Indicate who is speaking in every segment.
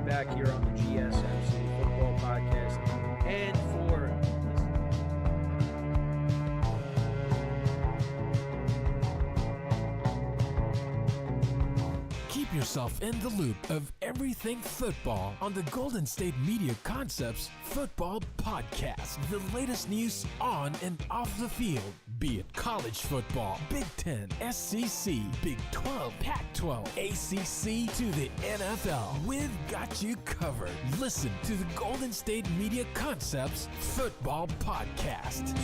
Speaker 1: back here on the GSMC Football Podcast. And for
Speaker 2: keep yourself in the loop of everything football on the Golden State Media Concepts Football Podcast. The latest news on and off the field, be it college football, Big Ten, SEC, Big 12, Pac-12, ACC to the NFL. We've got you covered. Listen to the Golden State Media Concepts Football Podcast.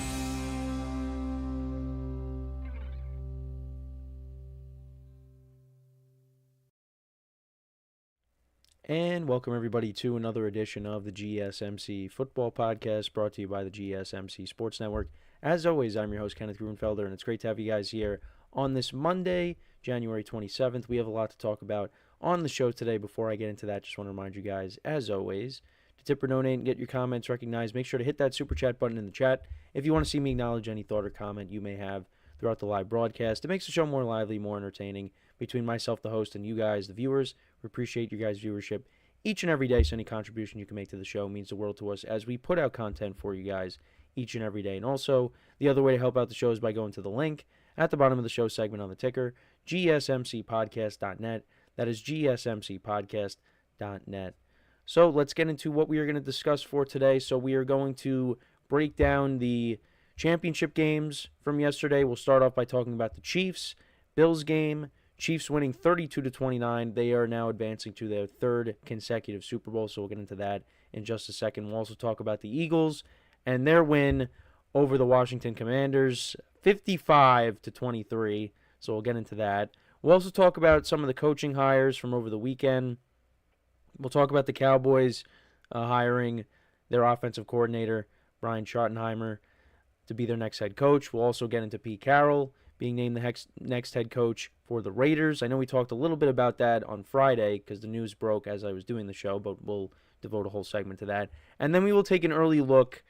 Speaker 1: And welcome everybody to another edition of the GSMC Football Podcast, brought to you by the GSMC Sports Network. As always, I'm your host, Kenneth, and it's great to have you guys here on this Monday, January 27th. We have a lot to talk about on the show today. Before I get into that, just want to remind you guys, as always, to tip or donate and get your comments recognized. Make sure to hit that super chat button in the chat if you want to see me acknowledge any thought or comment you may have throughout the live broadcast. It makes the show more lively, more entertaining between myself, the host, and you guys, the viewers. We appreciate you guys' viewership each and every day, so any contribution you can make to the show means the world to us as we put out content for you guys each and every day. And also, the other way to help out the show is by going to the link at the bottom of the show segment on the ticker, gsmcpodcast.net. That is gsmcpodcast.net. So let's get into what we are going to discuss for today. So we are going to break down the championship games from yesterday. We'll start off by talking about the Chiefs-Bills game. Chiefs winning 32-29. They are now advancing to their third consecutive Super Bowl, so we'll get into that in just a second. We'll also talk about the Eagles and their win over the Washington Commanders, 55-23, so we'll get into that. We'll also talk about some of the coaching hires from over the weekend. We'll talk about the Cowboys hiring their offensive coordinator, Brian Schottenheimer, to be their next head coach. We'll also get into Pete Carroll being named the next head coach for the Raiders. I know we talked a little bit about that on Friday because the news broke as I was doing the show, but we'll devote a whole segment to that. And then we will take an early look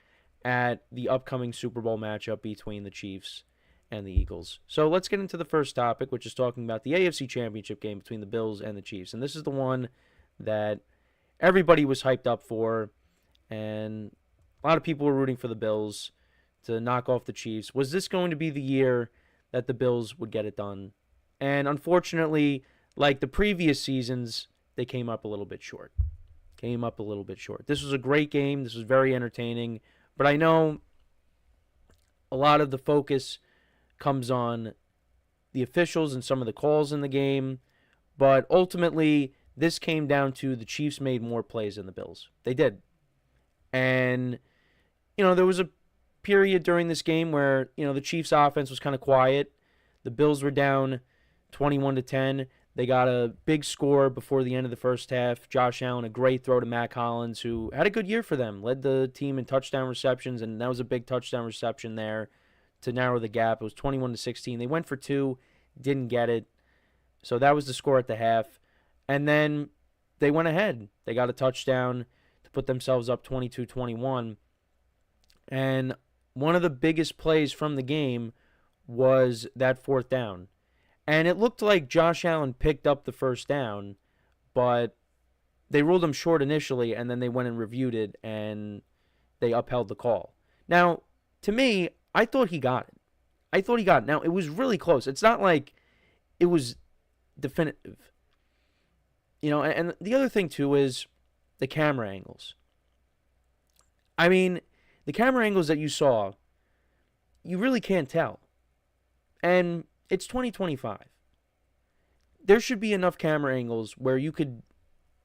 Speaker 1: at the upcoming Super Bowl matchup between the Chiefs and the Eagles. So let's get into the first topic, which is talking about the AFC Championship game between the Bills and the Chiefs. And this is the one that everybody was hyped up for, and a lot of people were rooting for the Bills to knock off the Chiefs. Was this going to be the year that the Bills would get it done? And unfortunately, like the previous seasons, they came up a little bit short. This was a great game. This was very entertaining. But I know a lot of the focus comes on the officials and some of the calls in the game. But ultimately, this came down to the Chiefs made more plays than the Bills. They did. And, there was a period during this game where, the Chiefs' offense was kind of quiet. The Bills were down 21-10. They got a big score before the end of the first half. Josh Allen, a great throw to Matt Collins, who had a good year for them, led the team in touchdown receptions, and that was a big touchdown reception there to narrow the gap. It was 21-16. They went for two, didn't get it. So that was the score at the half. And then they went ahead. They got a touchdown to put themselves up 22-21. And one of the biggest plays from the game was that fourth down. And it looked like Josh Allen picked up the first down, but they ruled him short initially, and then they went and reviewed it, and they upheld the call. Now, to me, I thought he got it. Now, it was really close. It's not like it was definitive. And the other thing, too, is the camera angles. I mean, the camera angles that you saw, you really can't tell. And it's 2025. There should be enough camera angles where you could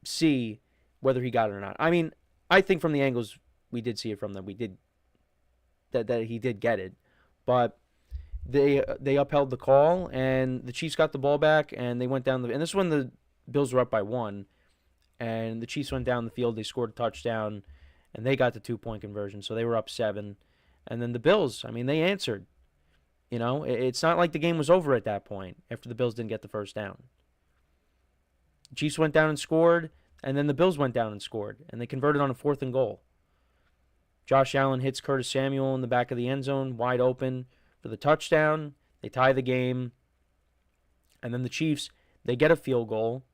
Speaker 1: see whether he got it or not. I mean, I think from the angles we did see it from them, that he did get it. But they upheld the call, and the Chiefs got the ball back, and they went down and this is when the Bills were up by 1, and the Chiefs went down the field. They scored a touchdown, and they got the 2-point conversion, so they were up 7. And then the Bills, they answered. It's not like the game was over at that point after the Bills didn't get the first down. The Chiefs went down and scored, and then the Bills went down and scored, and they converted on a 4th and goal. Josh Allen hits Curtis Samuel in the back of the end zone, wide open for the touchdown. They tie the game, and then the Chiefs, they get a field goal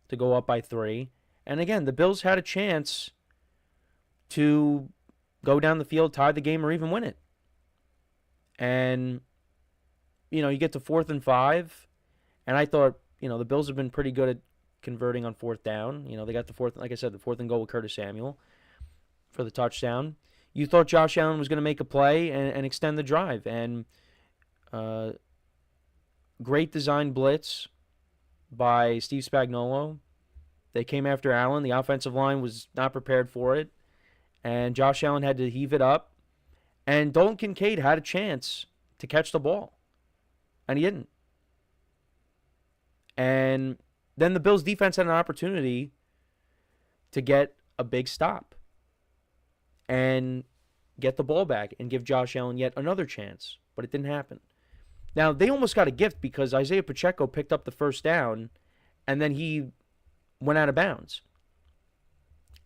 Speaker 1: to go up by 3, And again, the Bills had a chance to go down the field, tie the game, or even win it. And, you get to 4th and 5, and I thought, the Bills have been pretty good at converting on 4th down. They got the 4th, like I said, the 4th and goal with Curtis Samuel for the touchdown. You thought Josh Allen was going to make a play and extend the drive. And great design blitz by Steve Spagnuolo. They came after Allen. The offensive line was not prepared for it. And Josh Allen had to heave it up. And Dalton Kincaid had a chance to catch the ball. And he didn't. And then the Bills' defense had an opportunity to get a big stop and get the ball back and give Josh Allen yet another chance. But it didn't happen. Now, they almost got a gift because Isaiah Pacheco picked up the first down, and then he went out of bounds.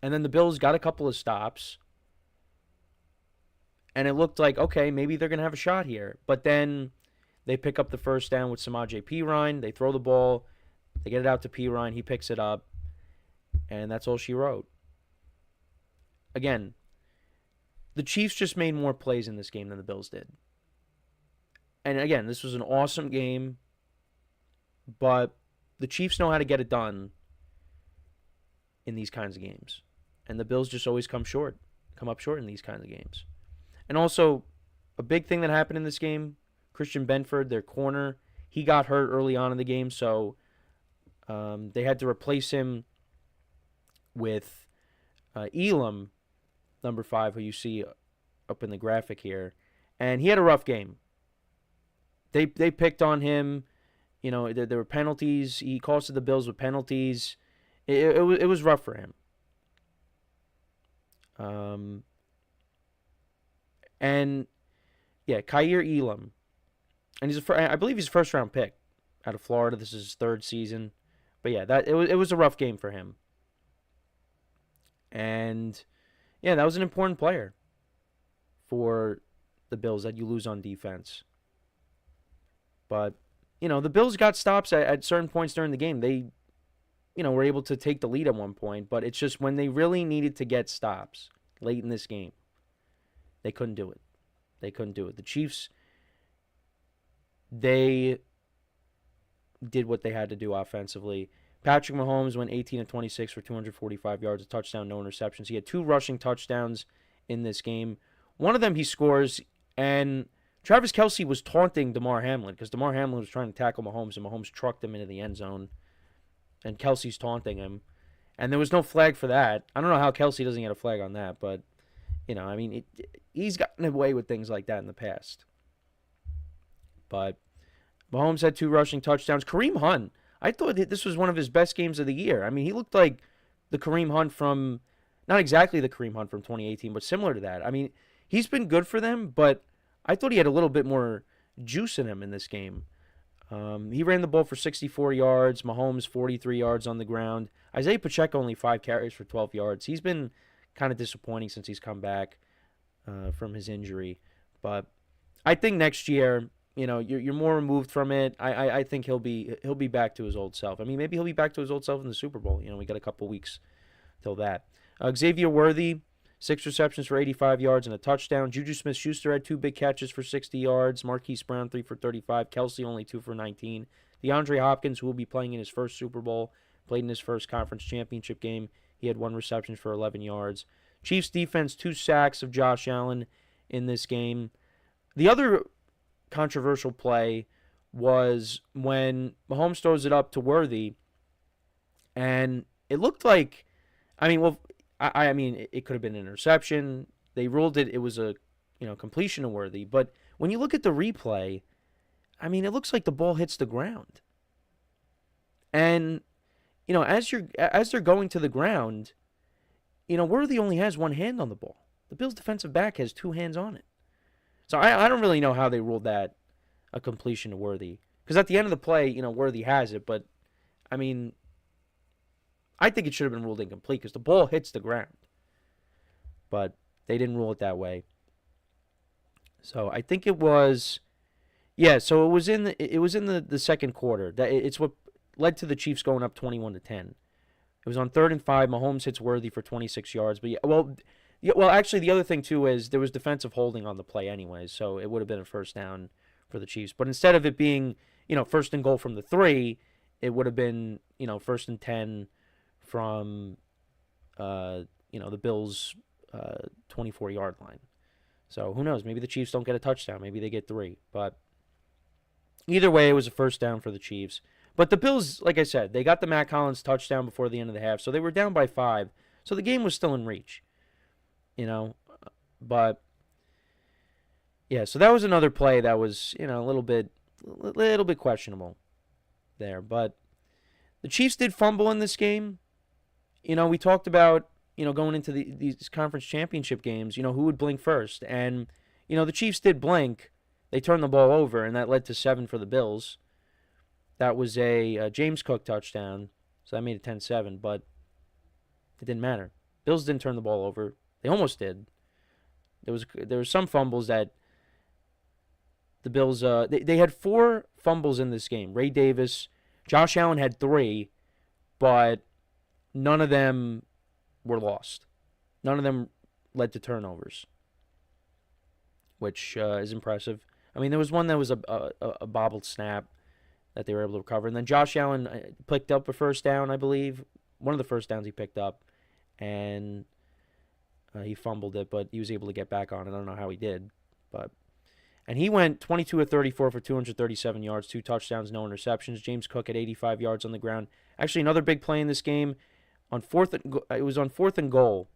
Speaker 1: And then the Bills got a couple of stops, and it looked like, okay, maybe they're going to have a shot here. But then they pick up the first down with Samaje Perine. They throw the ball. They get it out to Perine. He picks it up, and that's all she wrote. Again, the Chiefs just made more plays in this game than the Bills did. And again, this was an awesome game, but the Chiefs know how to get it done in these kinds of games. And the Bills just always come up short in these kinds of games. And also, a big thing that happened in this game, Christian Benford, their corner, he got hurt early on in the game, so they had to replace him with Elam, number 5, who you see up in the graphic here. And he had a rough game. They picked on him. There were penalties. He costed the Bills with penalties. It was rough for him. And yeah, Kaiir Elam, and I believe he's a first-round pick out of Florida. This is his 3rd season, but yeah, it was a rough game for him. And yeah, that was an important player for the Bills that you lose on defense. But, the Bills got stops at certain points during the game. They, were able to take the lead at one point, but it's just when they really needed to get stops late in this game, they couldn't do it. The Chiefs, they did what they had to do offensively. Patrick Mahomes went 18 of 26 for 245 yards, a touchdown, no interceptions. He had 2 rushing touchdowns in this game. One of them he scores, and Travis Kelce was taunting Damar Hamlin because Damar Hamlin was trying to tackle Mahomes, and Mahomes trucked him into the end zone. And Kelce's taunting him. And there was no flag for that. I don't know how Kelce doesn't get a flag on that, but, he's gotten away with things like that in the past. But Mahomes had 2 rushing touchdowns. Kareem Hunt, I thought this was one of his best games of the year. I mean, he looked like the Kareem Hunt from, not exactly the Kareem Hunt from 2018, but similar to that. I mean, he's been good for them, but I thought he had a little bit more juice in him in this game. He ran the ball for 64 yards. Mahomes, 43 yards on the ground. Isaiah Pacheco, only 5 carries for 12 yards. He's been kind of disappointing since he's come back from his injury. But I think next year, you're more removed from it. I think he'll be back to his old self. I mean, maybe he'll be back to his old self in the Super Bowl. We got a couple weeks till that. Xavier Worthy, 6 receptions for 85 yards and a touchdown. Juju Smith-Schuster had 2 big catches for 60 yards. Marquise Brown, 3 for 35. Kelce, only 2 for 19. DeAndre Hopkins, who will be playing in his first Super Bowl, played in his first conference championship game. He had 1 reception for 11 yards. Chiefs defense, 2 sacks of Josh Allen in this game. The other controversial play was when Mahomes throws it up to Worthy, and it looked like, I mean, it could have been an interception. They ruled it was a completion of Worthy. But when you look at the replay, I mean, it looks like the ball hits the ground. And as they're going to the ground, Worthy only has 1 hand on the ball. The Bills' defensive back has 2 hands on it. So I don't really know how they ruled that a completion to Worthy. Because at the end of the play, Worthy has it. But I mean, I think it should have been ruled incomplete because the ball hits the ground. But they didn't rule it that way. So I think it was, so it was in the second quarter. It's what led to the Chiefs going up 21-10. It was on 3rd and 5. Mahomes hits Worthy for 26 yards. But well, actually, the other thing too is there was defensive holding on the play anyways, so it would have been a first down for the Chiefs. But instead of it being, first and goal from the 3, it would have been, 1st and 10 from, the Bills' 24-yard line. So who knows? Maybe the Chiefs don't get a touchdown. Maybe they get 3. But either way, it was a first down for the Chiefs. But the Bills, like I said, they got the Matt Collins touchdown before the end of the half, so they were down by 5. So the game was still in reach, But yeah, so that was another play that was, a little bit questionable there. But the Chiefs did fumble in this game. We talked about, going into these conference championship games, who would blink first. And, the Chiefs did blink. They turned the ball over, and that led to 7 for the Bills. That was a James Cook touchdown, so that made it 10-7, but it didn't matter. Bills didn't turn the ball over. They almost did. There was some fumbles that the Bills they had 4 fumbles in this game. Ray Davis, Josh Allen had 3, but none of them were lost. None of them led to turnovers, which is impressive. I mean, there was one that was a bobbled snap that they were able to recover. And then Josh Allen picked up a first down, I believe. One of the first downs he picked up. And he fumbled it, but he was able to get back on it. I don't know how he did. And he went 22 of 34 for 237 yards, 2 touchdowns, no interceptions. James Cook had 85 yards on the ground. Actually, another big play in this game. It was on 4th and goal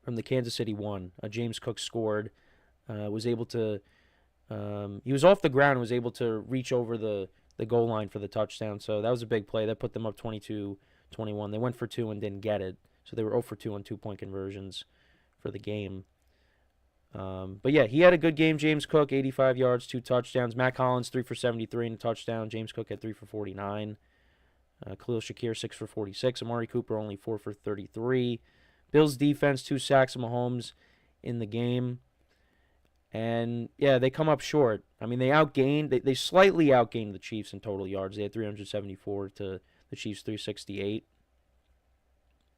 Speaker 1: from the Kansas City 1. James Cook scored. Was able to... he was off the ground and was able to reach over the goal line for the touchdown. So that was a big play. That put them up 22-21. They went for 2 and didn't get it. So they were 0 for 2 on 2-point conversions for the game. But yeah, he had a good game. James Cook, 85 yards, 2 touchdowns. Matt Collins, 3 for 73 and a touchdown. James Cook had 3 for 49. Khalil Shakir, 6 for 46. Amari Cooper, only 4 for 33. Bills defense, 2 sacks of Mahomes in the game. And, yeah, they come up short. I mean, they slightly outgained the Chiefs in total yards. They had 374 to the Chiefs 368.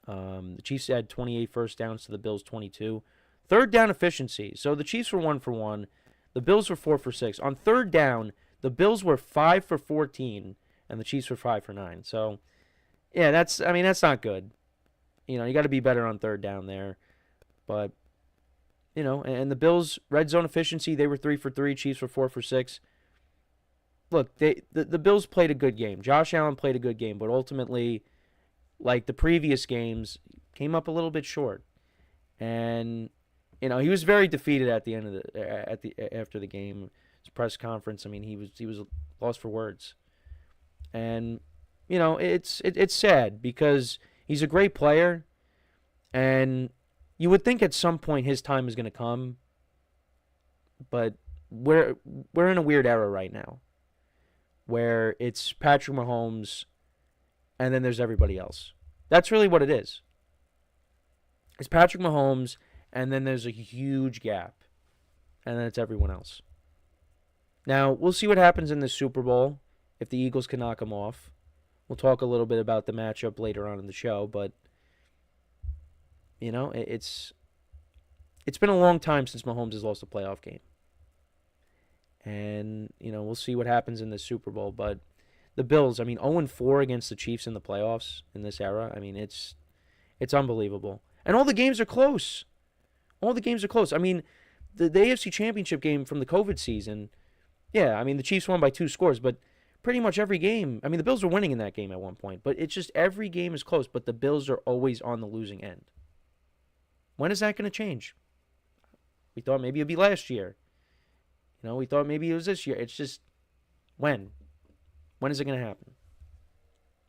Speaker 1: The Chiefs had 28 first downs to the Bills 22. Third down efficiency. So the Chiefs were 1 for 1. The Bills were 4 for 6. On third down, the Bills were 5 for 14, and the Chiefs were 5 for 9. So, yeah, that's not good. You got to be better on third down there. But... and the Bills' red zone efficiency, they were 3 for 3. Chiefs were 4 for 6. Look, the Bills played a good game. Josh Allen played a good game, but ultimately, like the previous games, came up a little bit short. And he was very defeated at the end of after the game, his press conference. I mean, he was lost for words. And it's sad because he's a great player, and you would think at some point his time is going to come, but we're in a weird era right now where it's Patrick Mahomes and then there's everybody else. That's really what it is. It's Patrick Mahomes and then there's a huge gap and then it's everyone else. Now, we'll see what happens in the Super Bowl if the Eagles can knock them off. We'll talk a little bit about the matchup later on in the show, but it's been a long time since Mahomes has lost a playoff game. And, we'll see what happens in the Super Bowl. But the Bills, 0-4 against the Chiefs in the playoffs in this era, it's unbelievable. And all the games are close. All the games are close. The AFC Championship game from the COVID season, yeah, the Chiefs won by 2 scores, but pretty much every game, the Bills were winning in that game at one point, but it's just every game is close, but the Bills are always on the losing end. When is that going to change? We thought maybe it would be last year. We thought maybe it was this year. It's just, when? When is it going to happen?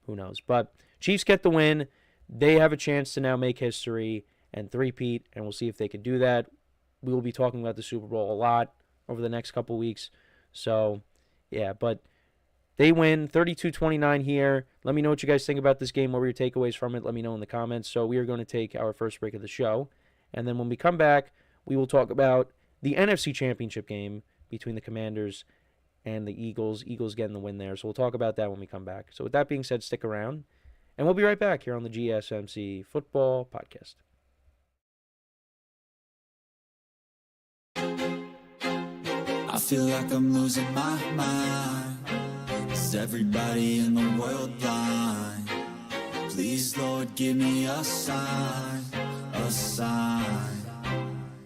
Speaker 1: Who knows? But Chiefs get the win. They have a chance to now make history and three-peat, and we'll see if they can do that. We will be talking about the Super Bowl a lot over the next couple weeks. So, yeah, but they win 32-29 here. Let me know what you guys think about this game. What were your takeaways from it? Let me know in the comments. So we are going to take our first break of the show. And then when we come back, we will talk about the NFC Championship game between the Commanders and the Eagles. Eagles getting the win there. So we'll talk about that when we come back. So with that being said, stick around, And we'll be right back here on the GSMC Football Podcast.
Speaker 3: I feel like I'm losing my mind. Is everybody in the world blind? Please, Lord, give me a sign, a sign.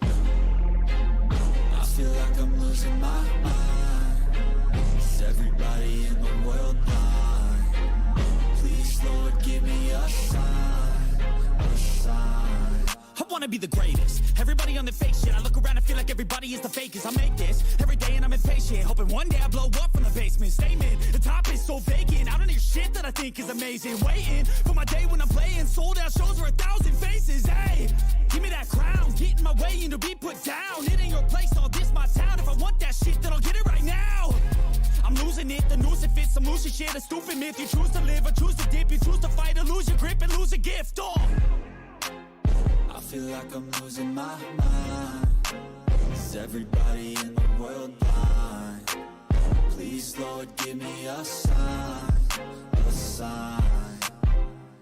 Speaker 3: I feel like I'm losing my mind. Is everybody in the world blind? Please, Lord, give me a sign, a sign.
Speaker 4: I wanna be the greatest. Everybody on the fake shit. I look around and feel like everybody is the fakest. I make this every day and I'm impatient, hoping one day I blow up from the basement. Statement, the top is so vacant. I don't hear shit that I think is amazing. Waiting for my day when I'm playing sold out shows for 1,000 faces. Hey, give me that crown, get in my way and to be put down. It ain't your place, all this my town. If I want that shit, then I'll get it right now. I'm losing it, the noose it fits, I'm losing shit. A stupid myth, you choose to live or choose to dip. You choose to fight or lose your grip and lose a gift. Oh,
Speaker 3: I feel like I'm losing my mind. Is everybody in the world blind? Please, Lord, give me a sign, a sign.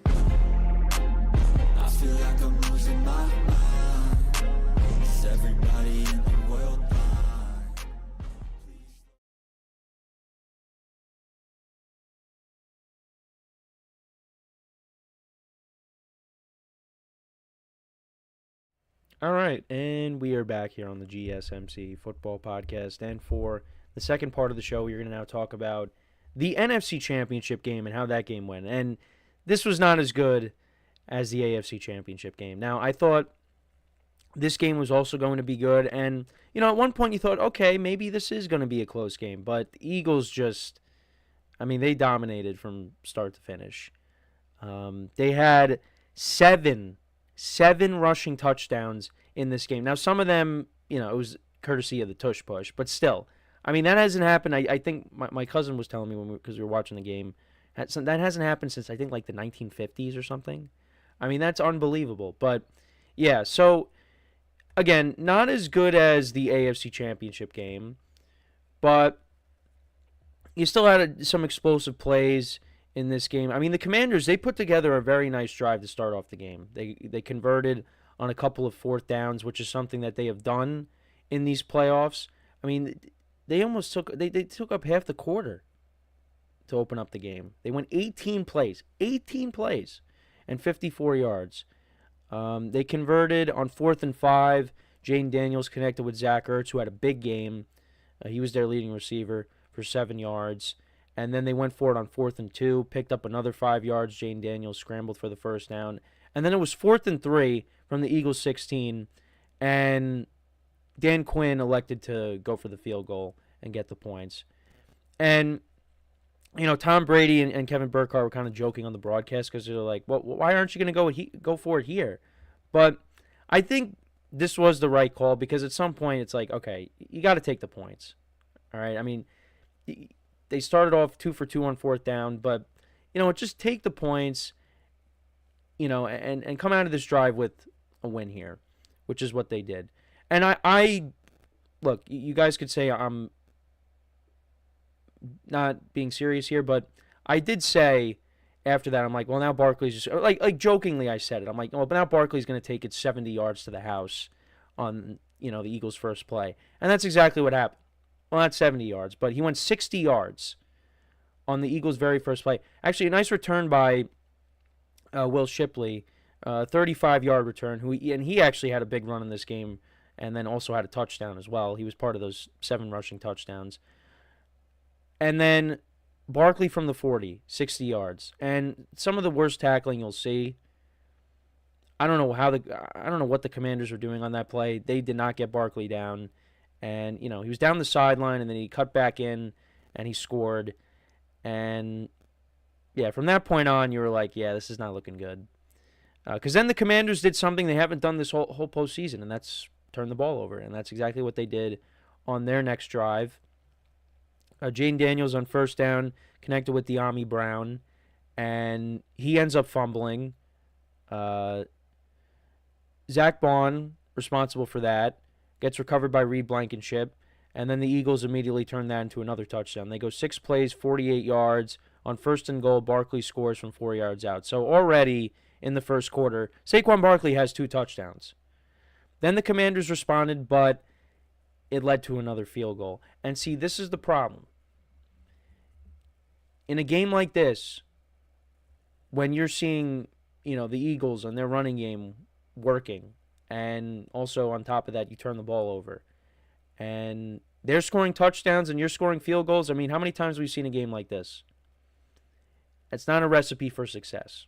Speaker 3: I feel like I'm losing my mind. Is everybody in the world blind? Please.
Speaker 1: All right, and we are back here on the GSMC Football Podcast. And for the second part of the show, we're going to now talk about the NFC Championship game and how that game went. And this was not as good as the AFC Championship game. Now, I thought this game was also going to be good. And, you know, at one point you thought, okay, maybe this is going to be a close game. But the Eagles just, I mean, they dominated from start to finish. They had seven rushing touchdowns in this game. Now, some of them, you know, it was courtesy of the tush push, but still, I mean, that hasn't happened. I think my cousin was telling me because we were watching the game, that hasn't happened since I think like the 1950s or something. I mean, that's unbelievable. But yeah, so again, not as good as the AFC Championship game, but you still had some explosive plays in this game. I mean, the Commanders, they put together a very nice drive to start off the game. They converted on a couple of fourth downs, which is something that they have done in these playoffs. I mean, they almost took up half the quarter to open up the game. They went 18 plays, and 54 yards. They converted on 4th and 5. Jane Daniels connected with Zach Ertz, who had a big game. He was their leading receiver for 7 yards. And then they went for it on 4th and 2, picked up another 5 yards. Jane Daniels scrambled for the first down. And then it was 4th and 3 from the Eagles 16. And Dan Quinn elected to go for the field goal and get the points. And, you know, Tom Brady and Kevin Burkhardt were kind of joking on the broadcast because they're like, well, why aren't you going to go for it here? But I think this was the right call because at some point it's like, okay, you got to take the points. All right? I mean, they started off 2 for 2 on 4th down, but, you know, just take the points, you know, and come out of this drive with a win here, which is what they did. And I look, you guys could say I'm not being serious here, but I did say after that, I'm like, well, now Barkley's just, like jokingly I said it. I'm like, well, but now Barkley's going to take it 70 yards to the house on, you know, the Eagles' first play. And that's exactly what happened. Well, not 70 yards, but he went 60 yards on the Eagles' very first play. Actually, a nice return by Will Shipley, 35-yard return. He actually had a big run in this game and then also had a touchdown as well. He was part of those 7 rushing touchdowns. And then Barkley from the 40, 60 yards. And some of the worst tackling you'll see. I don't know what the Commanders were doing on that play. They did not get Barkley down. And, you know, he was down the sideline, and then he cut back in, and he scored. And, yeah, from that point on, you were like, yeah, this is not looking good. Because then the Commanders did something they haven't done this whole postseason, and that's turn the ball over. And that's exactly what they did on their next drive. Jane Daniels on first down connected with De'Ami Brown, and he ends up fumbling. Zach Bond, responsible for that, gets recovered by Reed Blankenship, and then the Eagles immediately turn that into another touchdown. They go 6 plays, 48 yards, On first and goal, Barkley scores from 4 yards out. So already in the first quarter, Saquon Barkley has 2 touchdowns. Then the Commanders responded, but it led to another field goal. And see, this is the problem. In a game like this, when you're seeing, the Eagles and their running game working, and also on top of that, you turn the ball over, and they're scoring touchdowns and you're scoring field goals. I mean, how many times have we seen a game like this? It's not a recipe for success.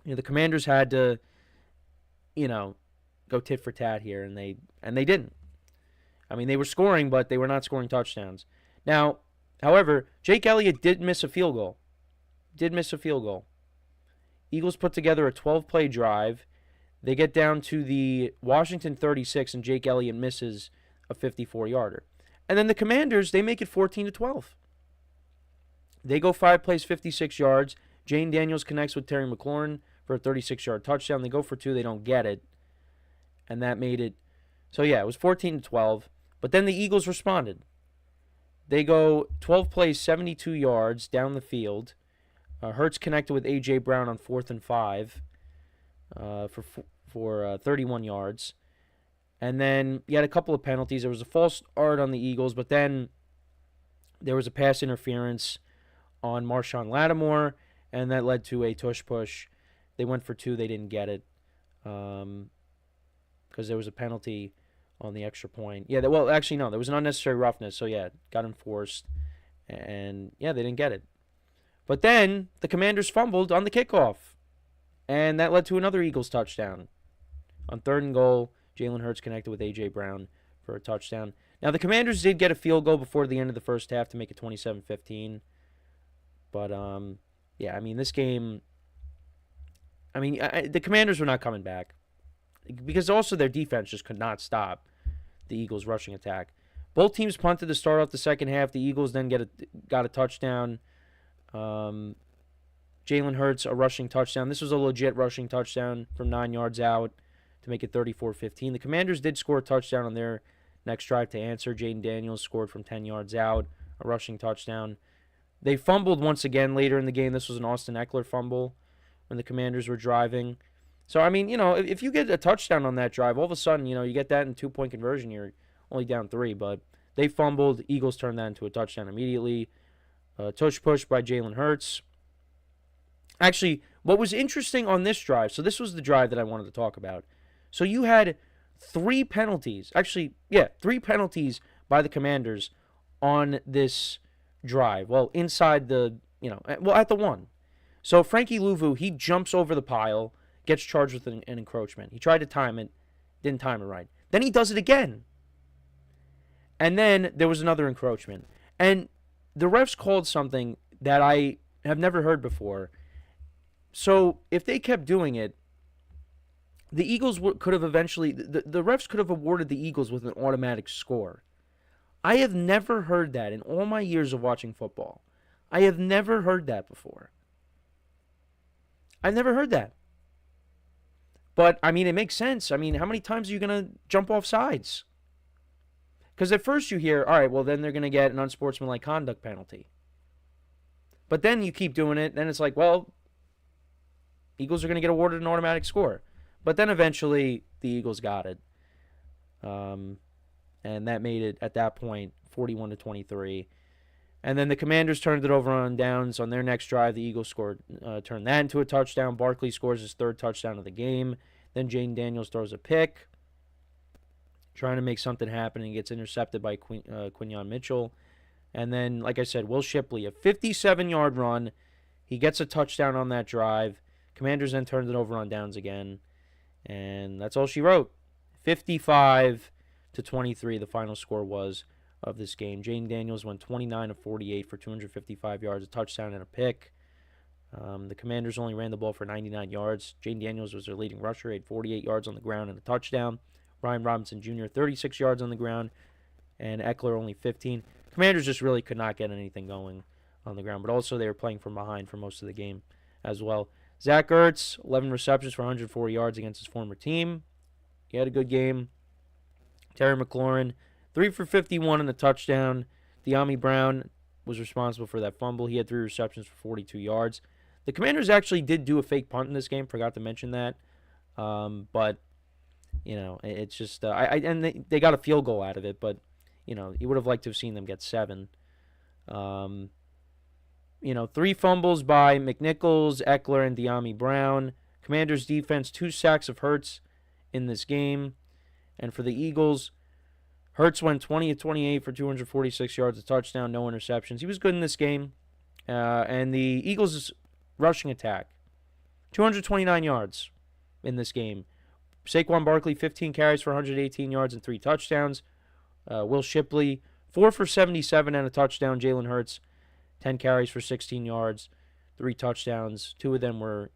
Speaker 1: The Commanders had to, go tit for tat here, and they didn't. I mean, they were scoring, but they were not scoring touchdowns. Now, however, Jake Elliott did miss a field goal. Eagles put together a 12-play drive. They get down to the Washington 36, and Jake Elliott misses a 54-yarder. And then the Commanders, they make it 14-12. They go 5 plays, 56 yards. Jane Daniels connects with Terry McLaurin for a 36-yard touchdown. They go for 2. They don't get it. And that made it. So, yeah, it was 14-12. But then the Eagles responded. They go 12 plays, 72 yards down the field. Hurts connected with A.J. Brown on 4th and 5 for 31 yards. And then you had a couple of penalties. There was a false start on the Eagles, but then there was a pass interference on Marshawn Lattimore, and that led to a tush push. They went for 2. They didn't get it because there was a penalty on the extra point. Yeah, well, actually, no. There was an unnecessary roughness, so, yeah, got enforced. And, yeah, they didn't get it. But then the Commanders fumbled on the kickoff, and that led to another Eagles touchdown. On 3rd and goal, Jalen Hurts connected with A.J. Brown for a touchdown. Now, the Commanders did get a field goal before the end of the first half to make it 27-15. But, yeah, I mean, this game, the Commanders were not coming back. Because also their defense just could not stop the Eagles' rushing attack. Both teams punted to start off the second half. The Eagles then got a touchdown. Jalen Hurts, a rushing touchdown. This was a legit rushing touchdown from 9 yards out to make it 34-15. The Commanders did score a touchdown on their next drive to answer. Jaden Daniels scored from 10 yards out, a rushing touchdown. They fumbled once again later in the game. This was an Austin Eckler fumble when the Commanders were driving. So, I mean, if you get a touchdown on that drive, all of a sudden, you get that in 2-point conversion, you're only down 3. But they fumbled. Eagles turned that into a touchdown immediately. Tush push by Jalen Hurts. Actually, what was interesting on this drive, so this was the drive that I wanted to talk about. So you had 3 penalties. Actually, yeah, 3 penalties by the Commanders on this drive. Well, inside the, at the 1. So Frankie Louvu, he jumps over the pile, gets charged with an encroachment. He tried to time it, didn't time it right. Then he does it again. And then there was another encroachment. And the refs called something that I have never heard before. So if they kept doing it, the Eagles could have eventually, the refs could have awarded the Eagles with an automatic score. I have never heard that in all my years of watching football. I have never heard that before. I've never heard that. But, it makes sense. How many times are you going to jump off sides? Because at first you hear, all right, well, then they're going to get an unsportsmanlike conduct penalty. But then you keep doing it, then it's like, well, Eagles are going to get awarded an automatic score. But then eventually the Eagles got it. And that made it, at that point, 41-23. And then the Commanders turned it over on downs. On their next drive, the Eagles turned that into a touchdown. Barkley scores his 3rd touchdown of the game. Then Jaden Daniels throws a pick, trying to make something happen, and gets intercepted by Quinyon Mitchell. And then, like I said, Will Shipley, a 57-yard run. He gets a touchdown on that drive. Commanders then turned it over on downs again. And that's all she wrote. 55-23, the final score was of this game. Jaden Daniels went 29 of 48 for 255 yards, a touchdown and a pick. The Commanders only ran the ball for 99 yards. Jaden Daniels was their leading rusher. He had 48 yards on the ground and a touchdown. Brian Robinson Jr., 36 yards on the ground, and Eckler only 15. Commanders just really could not get anything going on the ground, but also they were playing from behind for most of the game as well. Zach Ertz, 11 receptions for 104 yards against his former team. He had a good game. Terry McLaurin, 3 for 51 in the touchdown. De'Ami Brown, was responsible for that fumble. He had 3 receptions for 42 yards. The Commanders actually did do a fake punt in this game. Forgot to mention that. But, it's just and they got a field goal out of it. But, you would have liked to have seen them get 7. 3 fumbles by McNichols, Eckler, and De'Ami Brown. Commanders defense, 2 sacks of Hurts in this game. And for the Eagles, Hurts went 20 of 28 for 246 yards, a touchdown, no interceptions. He was good in this game. And the Eagles' rushing attack, 229 yards in this game. Saquon Barkley, 15 carries for 118 yards and 3 touchdowns. Will Shipley, 4 for 77 and a touchdown. Jalen Hurts, 10 carries for 16 yards, 3 touchdowns. 2 of them were,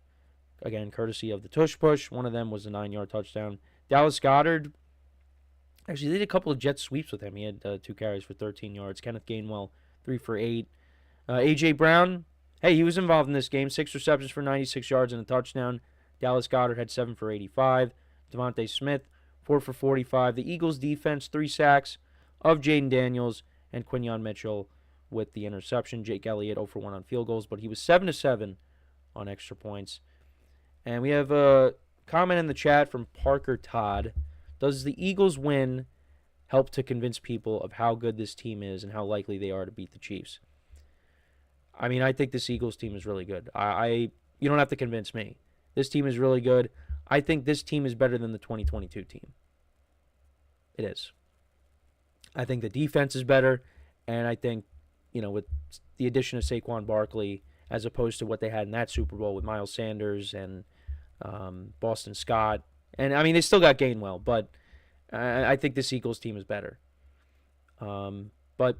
Speaker 1: again, courtesy of the tush push. 1 of them was a 9-yard touchdown. Dallas Goedert, actually, they did a couple of jet sweeps with him. He had 2 carries for 13 yards. Kenneth Gainwell, 3 for 8. A.J. Brown, hey, he was involved in this game. 6 receptions for 96 yards and a touchdown. Dallas Goedert had 7 for 85. Devontae Smith, 4 for 45. The Eagles' defense, 3 sacks of Jaden Daniels and Quinyon Mitchell with the interception. Jake Elliott, 0 for 1 on field goals, but he was 7-7 on extra points. And we have a comment in the chat from Parker Todd. Does the Eagles win help to convince people of how good this team is and how likely they are to beat the Chiefs? I mean, I think this Eagles team is really good. You don't have to convince me. This team is really good. I think this team is better than the 2022 team. It is. I think the defense is better, and I think, with the addition of Saquon Barkley, as opposed to what they had in that Super Bowl with Miles Sanders and Boston Scott, and I mean, they still got Gainwell, but I think this Eagles team is better. But,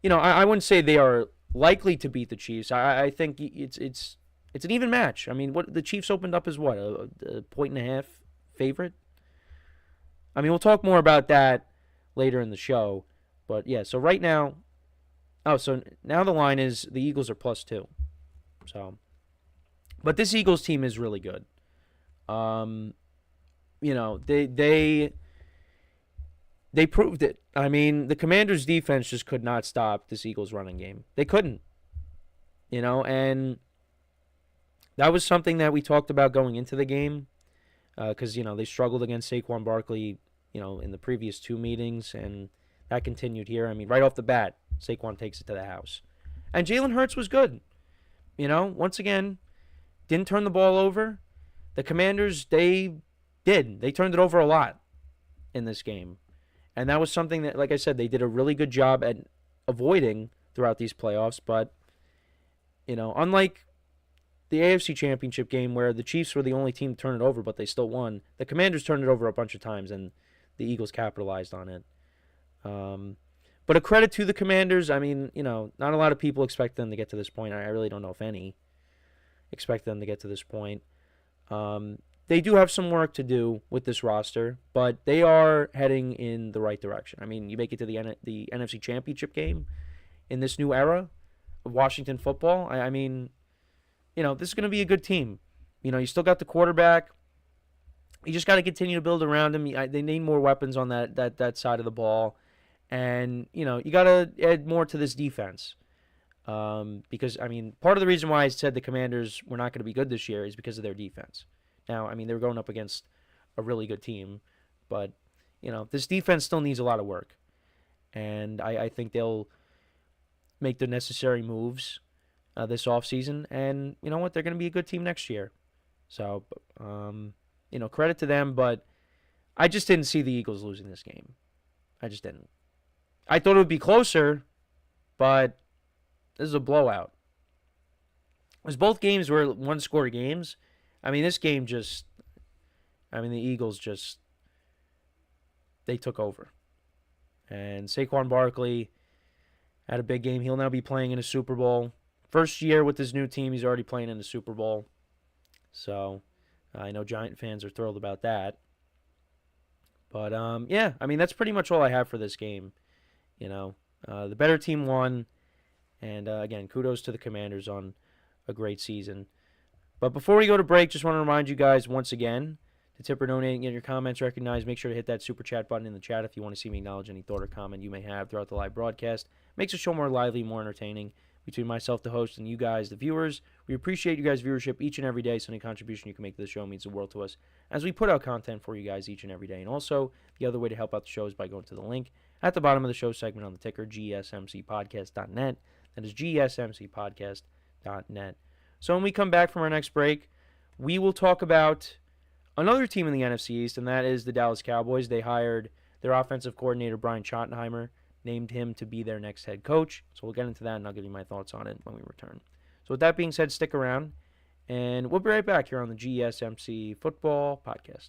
Speaker 1: I wouldn't say they are likely to beat the Chiefs. I think it's an even match. I mean, what the Chiefs opened up as what, a 1.5 favorite? I mean, we'll talk more about that later in the show. But yeah, so right now, so now the line is the Eagles are +2. So, but this Eagles team is really good. They proved it. I mean, the Commanders' defense just could not stop this Eagles running game. They couldn't. And that was something that we talked about going into the game because, they struggled against Saquon Barkley, in the previous 2 meetings, and that continued here. I mean, right off the bat, Saquon takes it to the house. And Jalen Hurts was good. Once again, didn't turn the ball over. The Commanders, they did. They turned it over a lot in this game. And that was something that, like I said, they did a really good job at avoiding throughout these playoffs. But, unlike the AFC Championship game where the Chiefs were the only team to turn it over, but they still won, the Commanders turned it over a bunch of times, and the Eagles capitalized on it. But a credit to the Commanders. I mean, not a lot of people expect them to get to this point. I really don't know if any expect them to get to this point. They do have some work to do with this roster, but they are heading in the right direction. I mean, you make it to the NFC Championship game in this new era of Washington football. I mean, this is going to be a good team. You still got the quarterback. You just got to continue to build around him. They need more weapons on that side of the ball. And, you got to add more to this defense. Because, I mean, part of the reason why I said the Commanders were not going to be good this year is because of their defense. Now, I mean, they were going up against a really good team. But, this defense still needs a lot of work. And I think they'll make the necessary moves this offseason. And you know what? They're going to be a good team next year. So, credit to them. But I just didn't see the Eagles losing this game. I just didn't. I thought it would be closer, but this is a blowout. Because both games were one-score games. I mean, this game the Eagles they took over. And Saquon Barkley had a big game. He'll now be playing in a Super Bowl. First year with his new team, he's already playing in the Super Bowl. So, I know Giant fans are thrilled about that. But, yeah, I mean, that's pretty much all I have for this game. The better team won. And, again, kudos to the Commanders on a great season. But before we go to break, just want to remind you guys once again to tip or donate and get your comments recognized, make sure to hit that super chat button in the chat if you want to see me acknowledge any thought or comment you may have throughout the live broadcast. Makes the show more lively, more entertaining. Between myself, the host, and you guys, the viewers, we appreciate you guys' viewership each and every day, so any contribution you can make to the show means the world to us as we put out content for you guys each and every day. And also, the other way to help out the show is by going to the link at the bottom of the show segment on the ticker, GSMCpodcast.net. That is GSMCpodcast.net. So when we come back from our next break, we will talk about another team in the NFC East, and that is the Dallas Cowboys. They hired their offensive coordinator, Brian Schottenheimer, named him to be their next head coach. So we'll get into that, and I'll give you my thoughts on it when we return. So with that being said, stick around, and we'll be right back here on the GSMC Football Podcast.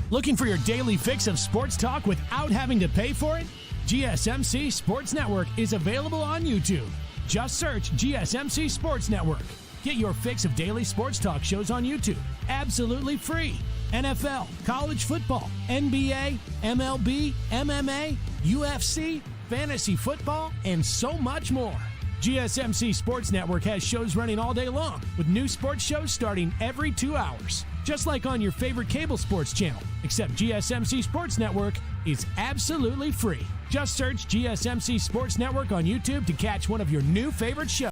Speaker 2: Looking for your daily fix of sports talk without having to pay for it? GSMC Sports Network is available on YouTube. Just search GSMC Sports Network. Get your fix of daily sports talk shows on YouTube, absolutely free. NFL, college football, NBA, MLB, MMA, UFC, fantasy football, and so much more. GSMC Sports Network has shows running all day long, with new sports shows starting every 2 hours. Just like on your favorite cable sports channel, except GSMC Sports Network is absolutely free. Just search GSMC Sports Network on YouTube to catch one of your new favorite shows,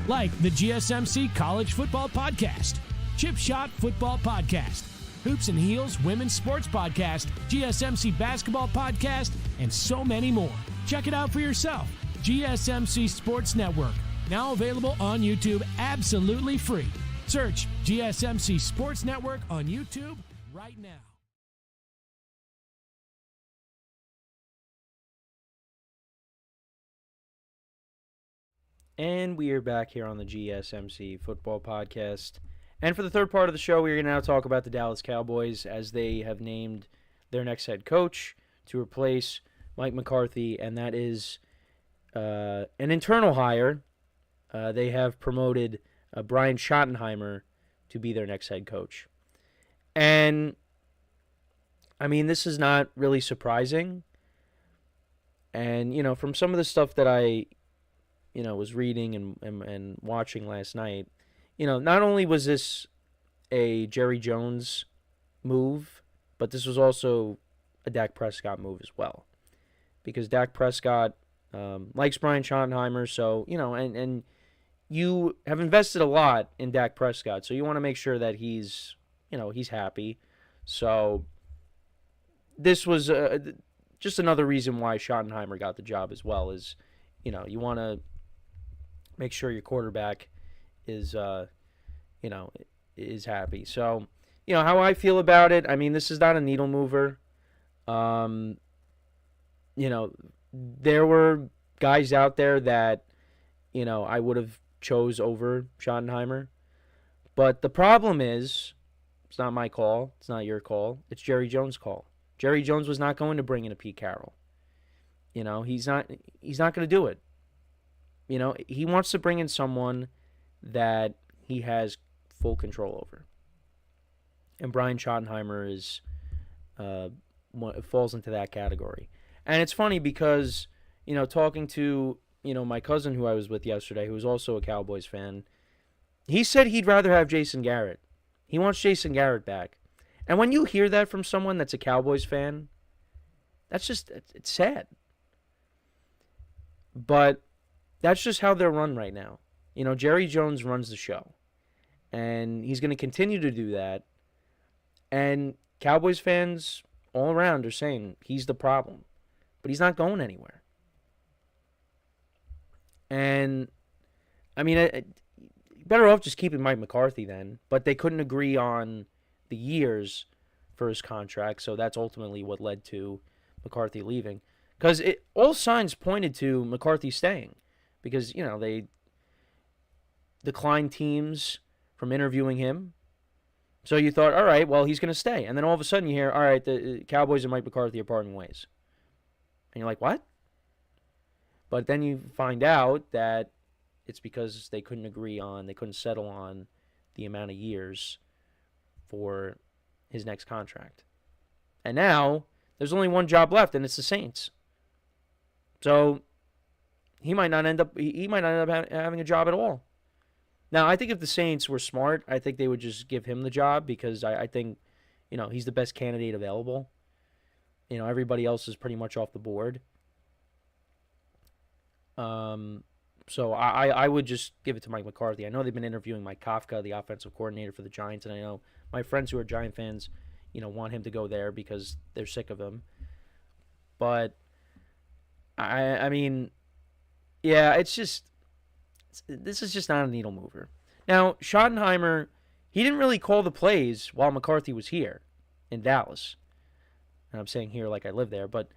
Speaker 2: like the GSMC College Football Podcast, Chip Shot Football Podcast, Hoops and Heels Women's Sports Podcast, GSMC Basketball Podcast, and so many more. Check it out for yourself. GSMC Sports Network, now available on YouTube absolutely free. Search GSMC Sports Network on YouTube right now.
Speaker 1: And we are back here on the GSMC Football Podcast. And for the third part of the show, we're going to now talk about the Dallas Cowboys as they have named their next head coach to replace Mike McCarthy, and that is an internal hire. They have promoted Brian Schottenheimer to be their next head coach. And, I mean, this is not really surprising. And, you know, from some of the stuff that I, you know, was reading and watching last night, you know, not only was this a Jerry Jones move, but this was also a Dak Prescott move as well. Because Dak Prescott likes Brian Schottenheimer, so, you know, and you have invested a lot in Dak Prescott, so you want to make sure that he's, you know, he's happy. So this was just another reason why Schottenheimer got the job as well, is, you know, you want to make sure your quarterback is, you know, is happy. So, you know, how I feel about it, I mean, this is not a needle mover. You know, there were guys out there that, you know, I would have chose over Schottenheimer. But the problem is, it's not my call. It's not your call. It's Jerry Jones' call. Jerry Jones was not going to bring in a Pete Carroll. You know, he's not going to do it. You know, he wants to bring in someone that he has full control over. And Brian Schottenheimer is falls into that category. And it's funny because, you know, talking to, you know, my cousin who I was with yesterday, who was also a Cowboys fan, he said he'd rather have Jason Garrett. He wants Jason Garrett back. And when you hear that from someone that's a Cowboys fan, that's just, it's sad. But that's just how they're run right now. You know, Jerry Jones runs the show. And he's going to continue to do that. And Cowboys fans all around are saying he's the problem. But he's not going anywhere. And, I mean, better off just keeping Mike McCarthy then. But they couldn't agree on the years for his contract. So that's ultimately what led to McCarthy leaving. Because all signs pointed to McCarthy staying. Because, you know, they declined teams from interviewing him. So you thought, all right, well, he's going to stay. And then all of a sudden you hear, all right, the Cowboys and Mike McCarthy are parting ways. And you're like, what? But then you find out that it's because they couldn't settle on the amount of years for his next contract. And now there's only one job left, and it's the Saints. So he might not end up having a job at all. Now, I think if the Saints were smart, I think they would just give him the job because I think, he's the best candidate available. Everybody else is pretty much off the board. So I would just give it to Mike McCarthy. I know they've been interviewing Mike Kafka, the offensive coordinator for the Giants, and I know my friends who are Giant fans, want him to go there because they're sick of him. But I mean, yeah, this is just not a needle mover. Now, Schottenheimer, he didn't really call the plays while McCarthy was here in Dallas. And I'm saying here like I live there, but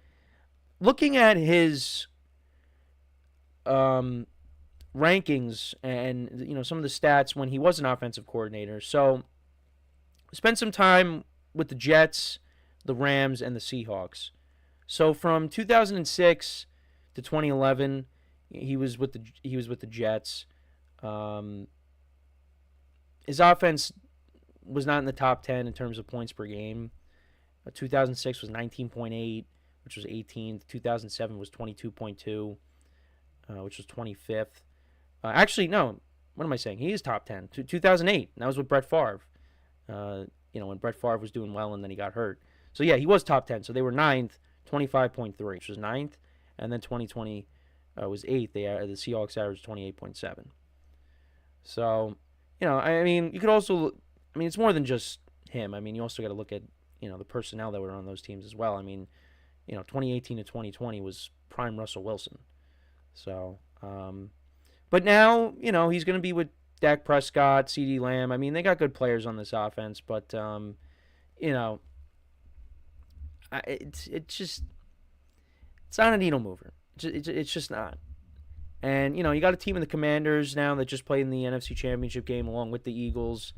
Speaker 1: looking at his rankings and some of the stats when he was an offensive coordinator. So, spent some time with the Jets, the Rams, and the Seahawks. So from 2006 to 2011, he was with the Jets. His offense was not in the top 10 in terms of points per game. 2006 was 19.8, which was 18th. 2007 was 22.2, which was 25th. Actually, no. What am I saying? He is top 10. 2008, and that was with Brett Favre. When Brett Favre was doing well and then he got hurt. So, yeah, he was top 10. So they were 9th, 25.3, which was 9th. And then 2020 was 8th. The Seahawks averaged 28.7. So, I mean, you could also, it's more than just him. I mean, you also got to look at, the personnel that were on those teams as well. I mean, 2018 to 2020 was prime Russell Wilson. So, but now, he's going to be with Dak Prescott, CeeDee Lamb. I mean, they got good players on this offense, but, it's not a needle mover. It's just not. And, you got a team in the Commanders now that just played in the NFC Championship game along with the Eagles.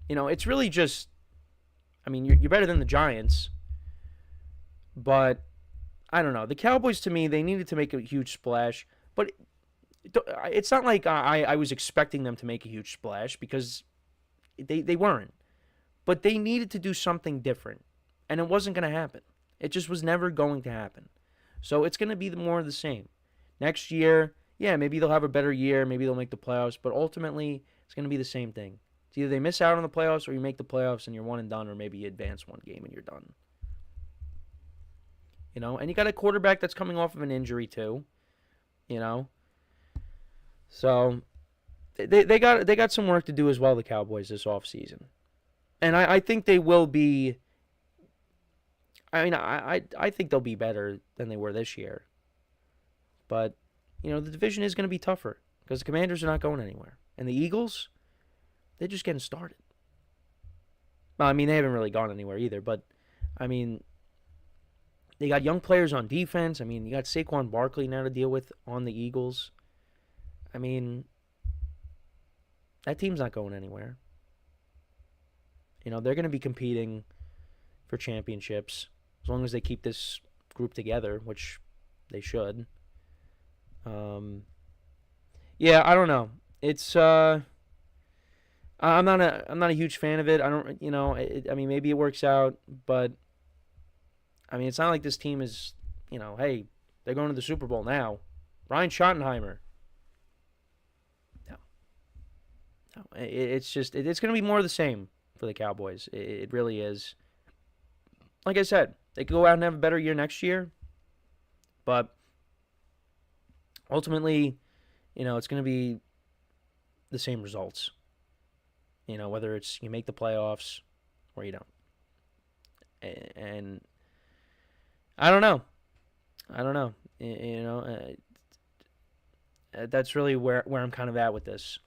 Speaker 1: It's really just, you're better than the Giants. But, I don't know. The Cowboys, to me, they needed to make a huge splash. But it's not like I was expecting them to make a huge splash because they weren't. But they needed to do something different. And it wasn't going to happen. It just was never going to happen. So it's going to be more of the same. Next year, yeah, maybe they'll have a better year. Maybe they'll make the playoffs. But ultimately, it's going to be the same thing. It's either they miss out on the playoffs or you make the playoffs and you're one and done, or maybe you advance one game and you're done. And you got a quarterback that's coming off of an injury too. So they got some work to do as well, the Cowboys, this offseason. And I think they will be. I think they'll be better than they were this year. But, the division is going to be tougher because the Commanders are not going anywhere. And the Eagles, they're just getting started. Well, they haven't really gone anywhere either. But, they got young players on defense. You got Saquon Barkley now to deal with on the Eagles. That team's not going anywhere. They're going to be competing for championships as long as they keep this group together, which they should. Yeah, I don't know. It's I'm not a huge fan of it. I don't, maybe it works out, but it's not like this team is, hey, they're going to the Super Bowl now. Ryan Schottenheimer. No. It's just it's going to be more of the same for the Cowboys. It really is. Like I said, they could go out and have a better year next year, but ultimately, it's going to be the same results. Whether it's you make the playoffs or you don't. And I don't know. That's really where I'm kind of at with this.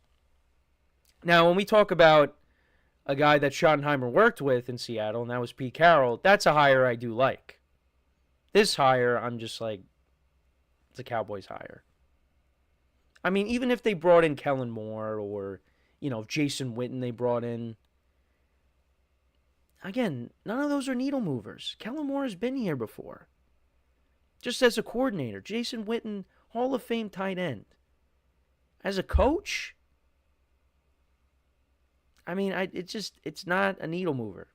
Speaker 1: Now, when we talk about a guy that Schottenheimer worked with in Seattle, and that was Pete Carroll, that's a hire I do like. This hire, I'm just like, it's a Cowboys hire. Even if they brought in Kellen Moore or, if Jason Witten they brought in, again, none of those are needle movers. Kellen Moore has been here before. Just as a coordinator. Jason Witten, Hall of Fame tight end. As a coach, it's not a needle mover.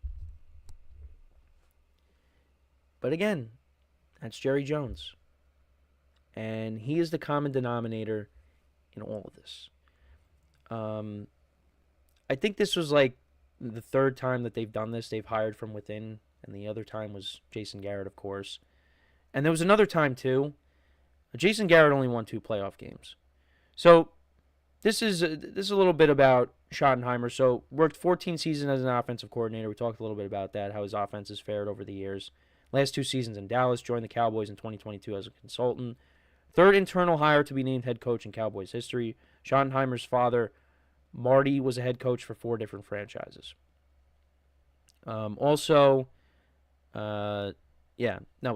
Speaker 1: But again, that's Jerry Jones. And he is the common denominator in all of this. I think this was like the third time that they've done this. They've hired from within, and the other time was Jason Garrett, of course. And there was another time, too. Jason Garrett only won 2 playoff games. So this is a little bit about Schottenheimer. So worked 14 seasons as an offensive coordinator. We talked a little bit about that, how his offense has fared over the years. Last 2 seasons in Dallas, joined the Cowboys in 2022 as a consultant. Third internal hire to be named head coach in Cowboys history. Schottenheimer's father, Marty, was a head coach for 4 different franchises. We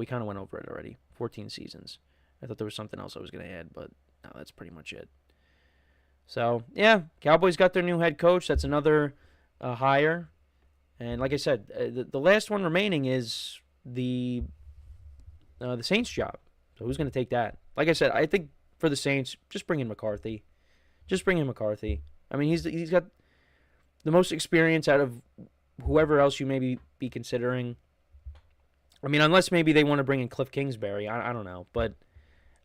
Speaker 1: kind of went over it already. 14 seasons. I thought there was something else I was going to add, but no, that's pretty much it. So, yeah, Cowboys got their new head coach. That's another hire. And like I said, the last one remaining is the Saints job. So who's going to take that? Like I said, I think for the Saints, just bring in McCarthy. I mean, he's got the most experience out of whoever else you may be considering. I mean, unless maybe they want to bring in Cliff Kingsbury. I don't know. But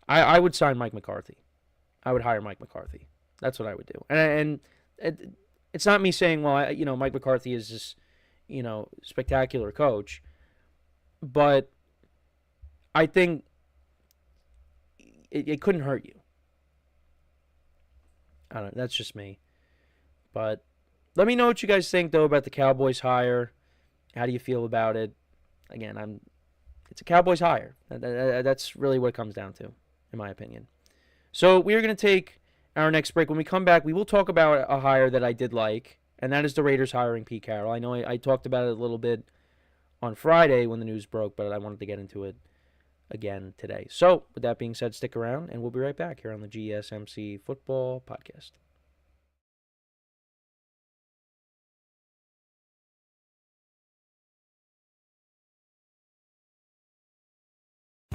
Speaker 1: I would sign Mike McCarthy. I would hire Mike McCarthy. That's what I would do. And it's not me saying, well, Mike McCarthy is this, spectacular coach. But I think it couldn't hurt you. I don't know. That's just me. But let me know what you guys think, though, about the Cowboys hire. How do you feel about it? Again, it's a Cowboys hire. That's really what it comes down to, in my opinion. So we are going to take our next break. When we come back, we will talk about a hire that I did like, and that is the Raiders hiring Pete Carroll. I know I talked about it a little bit on Friday when the news broke, but I wanted to get into it again today. So with that being said, stick around, and we'll be right back here on the GSMC Football Podcast.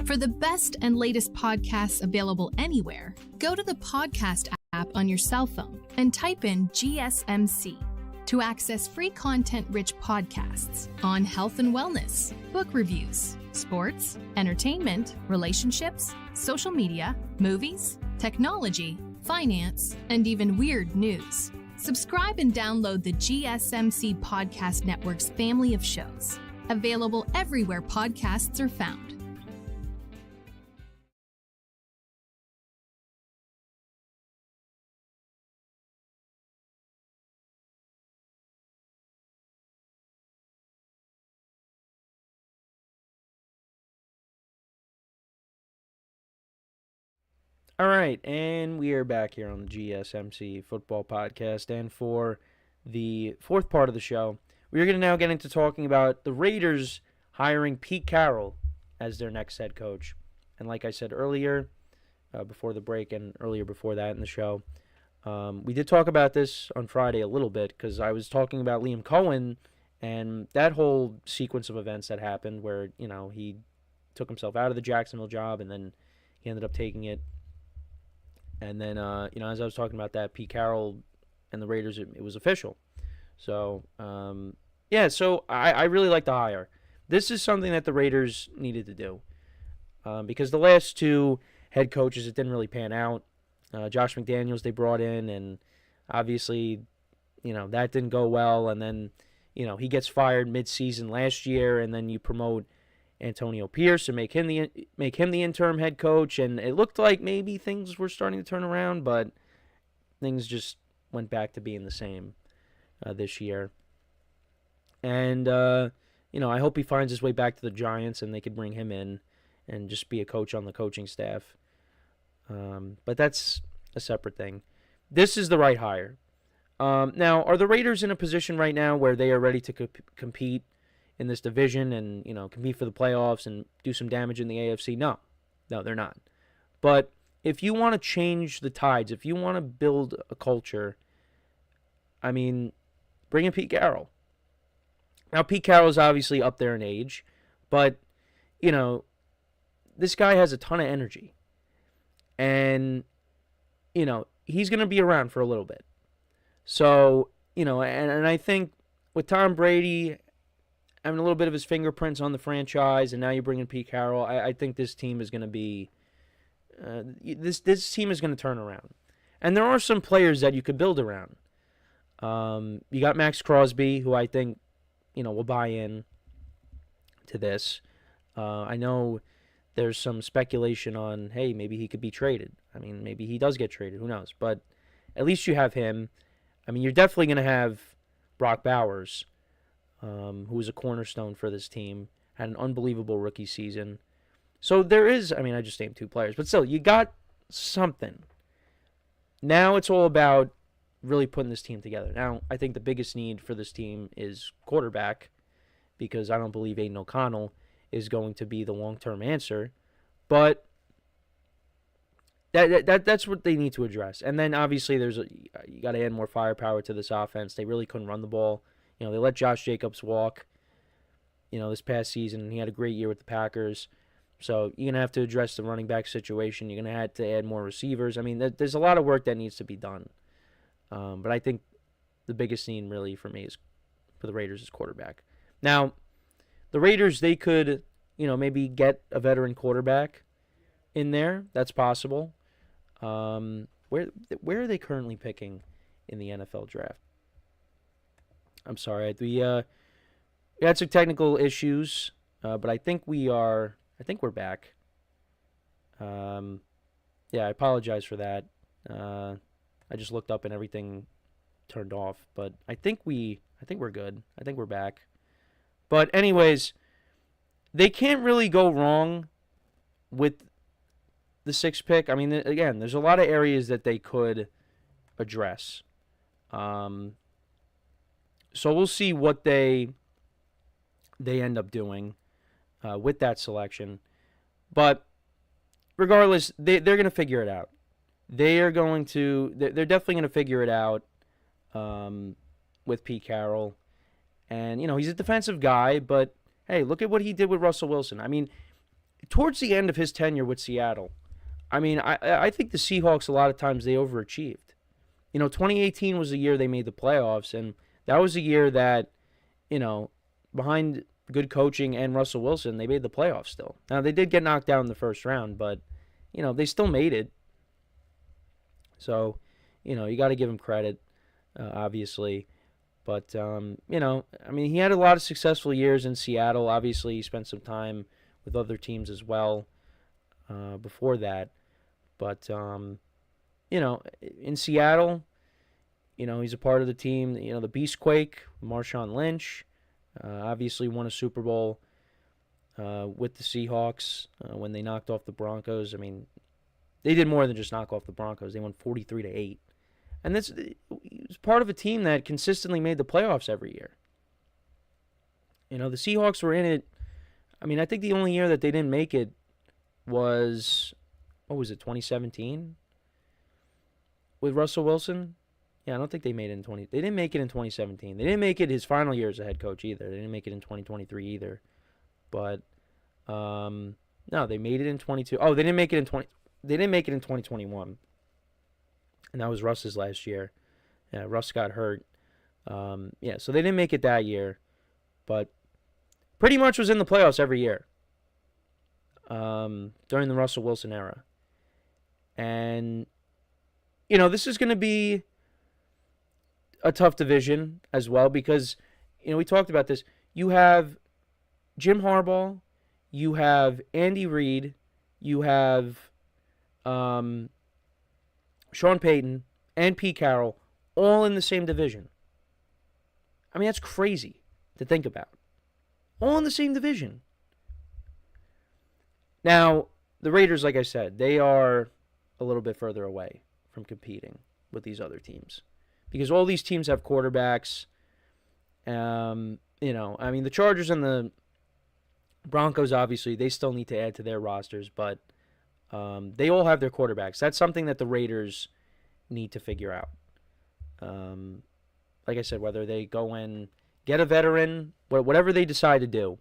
Speaker 5: For the best and latest podcasts available anywhere, go to the podcast app on your cell phone and type in GSMC to access free content-rich podcasts on health and wellness, book reviews, sports, entertainment, relationships, social media, movies, technology, finance, and even weird news. Subscribe and download the GSMC Podcast Network's family of shows, available everywhere podcasts are found.
Speaker 1: All right, and we are back here on the GSMC Football Podcast, and for the fourth part of the show, we are going to now get into talking about the Raiders hiring Pete Carroll as their next head coach. And like I said earlier, before the break and earlier before that in the show, we did talk about this on Friday a little bit because I was talking about Liam Cohen and that whole sequence of events that happened where, he took himself out of the Jacksonville job and then he ended up taking it. And then, as I was talking about that, Pete Carroll and the Raiders, it was official. So, so I really like the hire. This is something that the Raiders needed to do because the last 2 head coaches, it didn't really pan out. Josh McDaniels they brought in, and obviously, that didn't go well. And then, he gets fired mid-season last year, and then you promote Antonio Pierce and make him the interim head coach, and it looked like maybe things were starting to turn around, but things just went back to being the same this year. And I hope he finds his way back to the Giants and they could bring him in and just be a coach on the coaching staff. But that's a separate thing. This is the right hire. Now, are the Raiders in a position right now where they are ready to compete in this division and, compete for the playoffs and do some damage in the AFC? No, they're not. But if you want to change the tides, if you want to build a culture, bring in Pete Carroll. Now, Pete Carroll is obviously up there in age, but, this guy has a ton of energy. And, he's going to be around for a little bit. So, and I think with Tom Brady having a little bit of his fingerprints on the franchise, and now you bring in Pete Carroll, I think this team is going to be this team is going to turn around. And there are some players that you could build around. You got Max Crosby, who I think, will buy in to this. I know there's some speculation on, hey, maybe he could be traded. I mean, maybe he does get traded. Who knows? But at least you have him. I mean, you're definitely going to have Brock Bowers, who was a cornerstone for this team, had an unbelievable rookie season. So there is, I mean, I just named 2 players, but still, you got something. Now it's all about really putting this team together. Now, I think the biggest need for this team is quarterback, because I don't believe Aiden O'Connell is going to be the long-term answer. But that's what they need to address. And then obviously you got to add more firepower to this offense. They really couldn't run the ball. They let Josh Jacobs walk, this past season. He had a great year with the Packers. So you're going to have to address the running back situation. You're going to have to add more receivers. I mean, there's a lot of work that needs to be done. But I think the biggest need really for the Raiders is quarterback. Now, the Raiders, they could, maybe get a veteran quarterback in there. That's possible. Where are they currently picking in the NFL draft? I'm sorry. We had some technical issues, but I think we're back. Yeah, I apologize for that. I just looked up and everything turned off, but I think we're good. I think we're back. But anyways, they can't really go wrong with the 6th pick. I mean, again, there's a lot of areas that they could address. So we'll see what they end up doing with that selection. But regardless, they're going to figure it out. They're definitely going to figure it out with Pete Carroll. And, he's a defensive guy, but, hey, look at what he did with Russell Wilson. I mean, towards the end of his tenure with Seattle, I mean, I think the Seahawks, a lot of times, they overachieved. 2018 was the year they made the playoffs, and that was a year that, behind good coaching and Russell Wilson, they made the playoffs still. Now, they did get knocked out in the first round, but, they still made it. So, you got to give him credit, obviously. But, I mean, he had a lot of successful years in Seattle. Obviously, he spent some time with other teams as well before that. But, in Seattle, he's a part of the team, the Beastquake, Marshawn Lynch. Obviously won a Super Bowl with the Seahawks when they knocked off the Broncos. I mean, they did more than just knock off the Broncos. They won 43-8. And he was part of a team that consistently made the playoffs every year. The Seahawks were in it. I mean, I think the only year that they didn't make it was, 2017? With Russell Wilson? Yeah, I don't think they made it in They didn't make it in 2017. They didn't make it his final year as a head coach either. They didn't make it in 2023 either. But, no, they made it in 22. Oh, they didn't make it in 2021. And that was Russ's last year. Yeah, Russ got hurt. So they didn't make it that year. But pretty much was in the playoffs every year during the Russell Wilson era. And, this is going to be a tough division as well because, we talked about this. You have Jim Harbaugh. You have Andy Reid. You have Sean Payton and Pete Carroll all in the same division. I mean, that's crazy to think about. All in the same division. Now, the Raiders, like I said, they are a little bit further away from competing with these other teams. Because all these teams have quarterbacks. I mean, the Chargers and the Broncos, obviously, they still need to add to their rosters, but they all have their quarterbacks. That's something that the Raiders need to figure out. Like I said, whether they go and get a veteran, whatever they decide to do,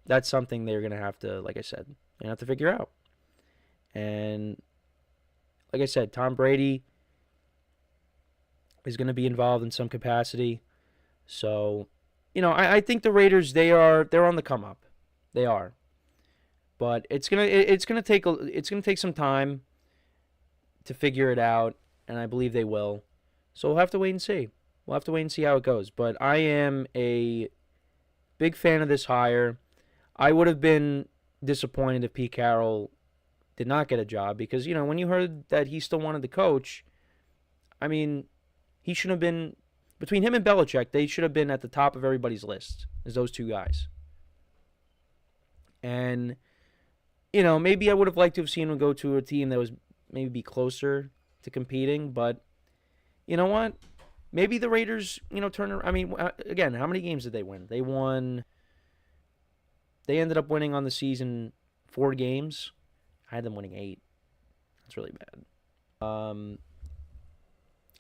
Speaker 1: that's something they're going to have to, like I said, they have to figure out. And like I said, Tom Brady is going to be involved in some capacity. So, I think the Raiders, they're on the come up. They are. But it's gonna take some time to figure it out, and I believe they will. So we'll have to wait and see. We'll have to wait and see how it goes. But I am a big fan of this hire. I would have been disappointed if Pete Carroll did not get a job because, when you heard that he still wanted to coach, I mean, he should have been, between him and Belichick, they should have been at the top of everybody's list, as those two guys. And, maybe I would have liked to have seen him go to a team that was maybe be closer to competing, but you know what? Maybe the Raiders, turn around. I mean, again, how many games did they win? They ended up winning on the season 4 games. I had them winning 8. That's really bad.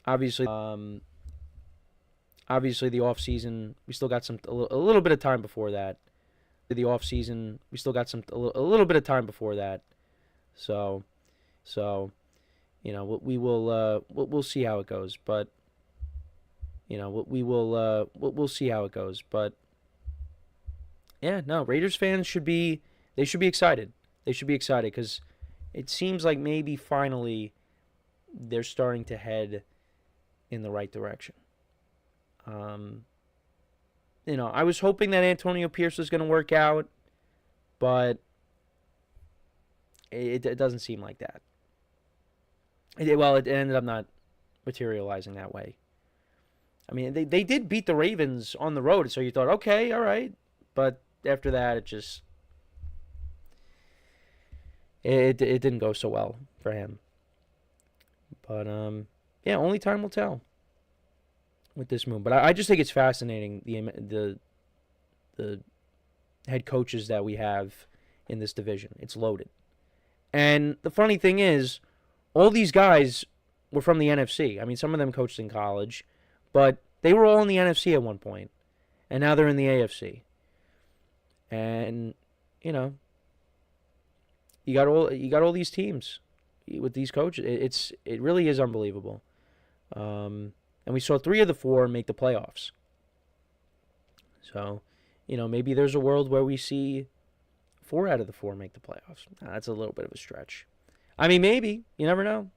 Speaker 1: Obviously the offseason, we still got a little bit of time before that. The offseason, we still got a little bit of time before that. So we will we'll see how it goes, but we'll see how it goes, but yeah, no, Raiders fans should be excited. They should be excited because it seems like maybe finally they're starting to head in the right direction. I was hoping that Antonio Pierce was going to work out, but it doesn't seem like that. It ended up not materializing that way. I mean, they did beat the Ravens on the road, so you thought, okay, all right. But after that, it didn't go so well for him. But, yeah, only time will tell with this move. But I just think it's fascinating, the head coaches that we have in this division. It's loaded. And the funny thing is, all these guys were from the NFC. I mean, some of them coached in college, but they were all in the NFC at one point, and now they're in the AFC. And you got all these teams with these coaches. It really is unbelievable. And we saw 3 of the 4 make the playoffs. So, maybe there's a world where we see 4 out of the 4 make the playoffs. That's a little bit of a stretch. I mean, maybe. You never know.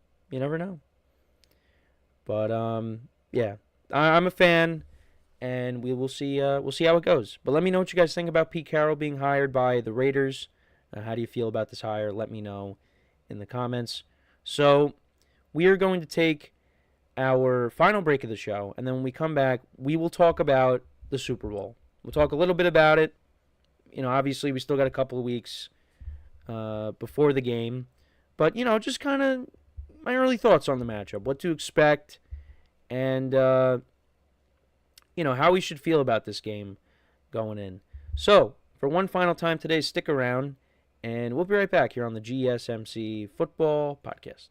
Speaker 1: But yeah, I'm a fan, and we'll see how it goes. But let me know what you guys think about Pete Carroll being hired by the Raiders. How do you feel about this hire? Let me know in the comments. So we are going to take our final break of the show, and then when we come back, we will talk about the Super Bowl. We'll talk a little bit about it. Obviously, we still got a couple of weeks before the game. But, just kind of my early thoughts on the matchup, what to expect, and, how we should feel about this game going in. So, for one final time today, stick around, and we'll be right back here on the GSMC Football Podcast.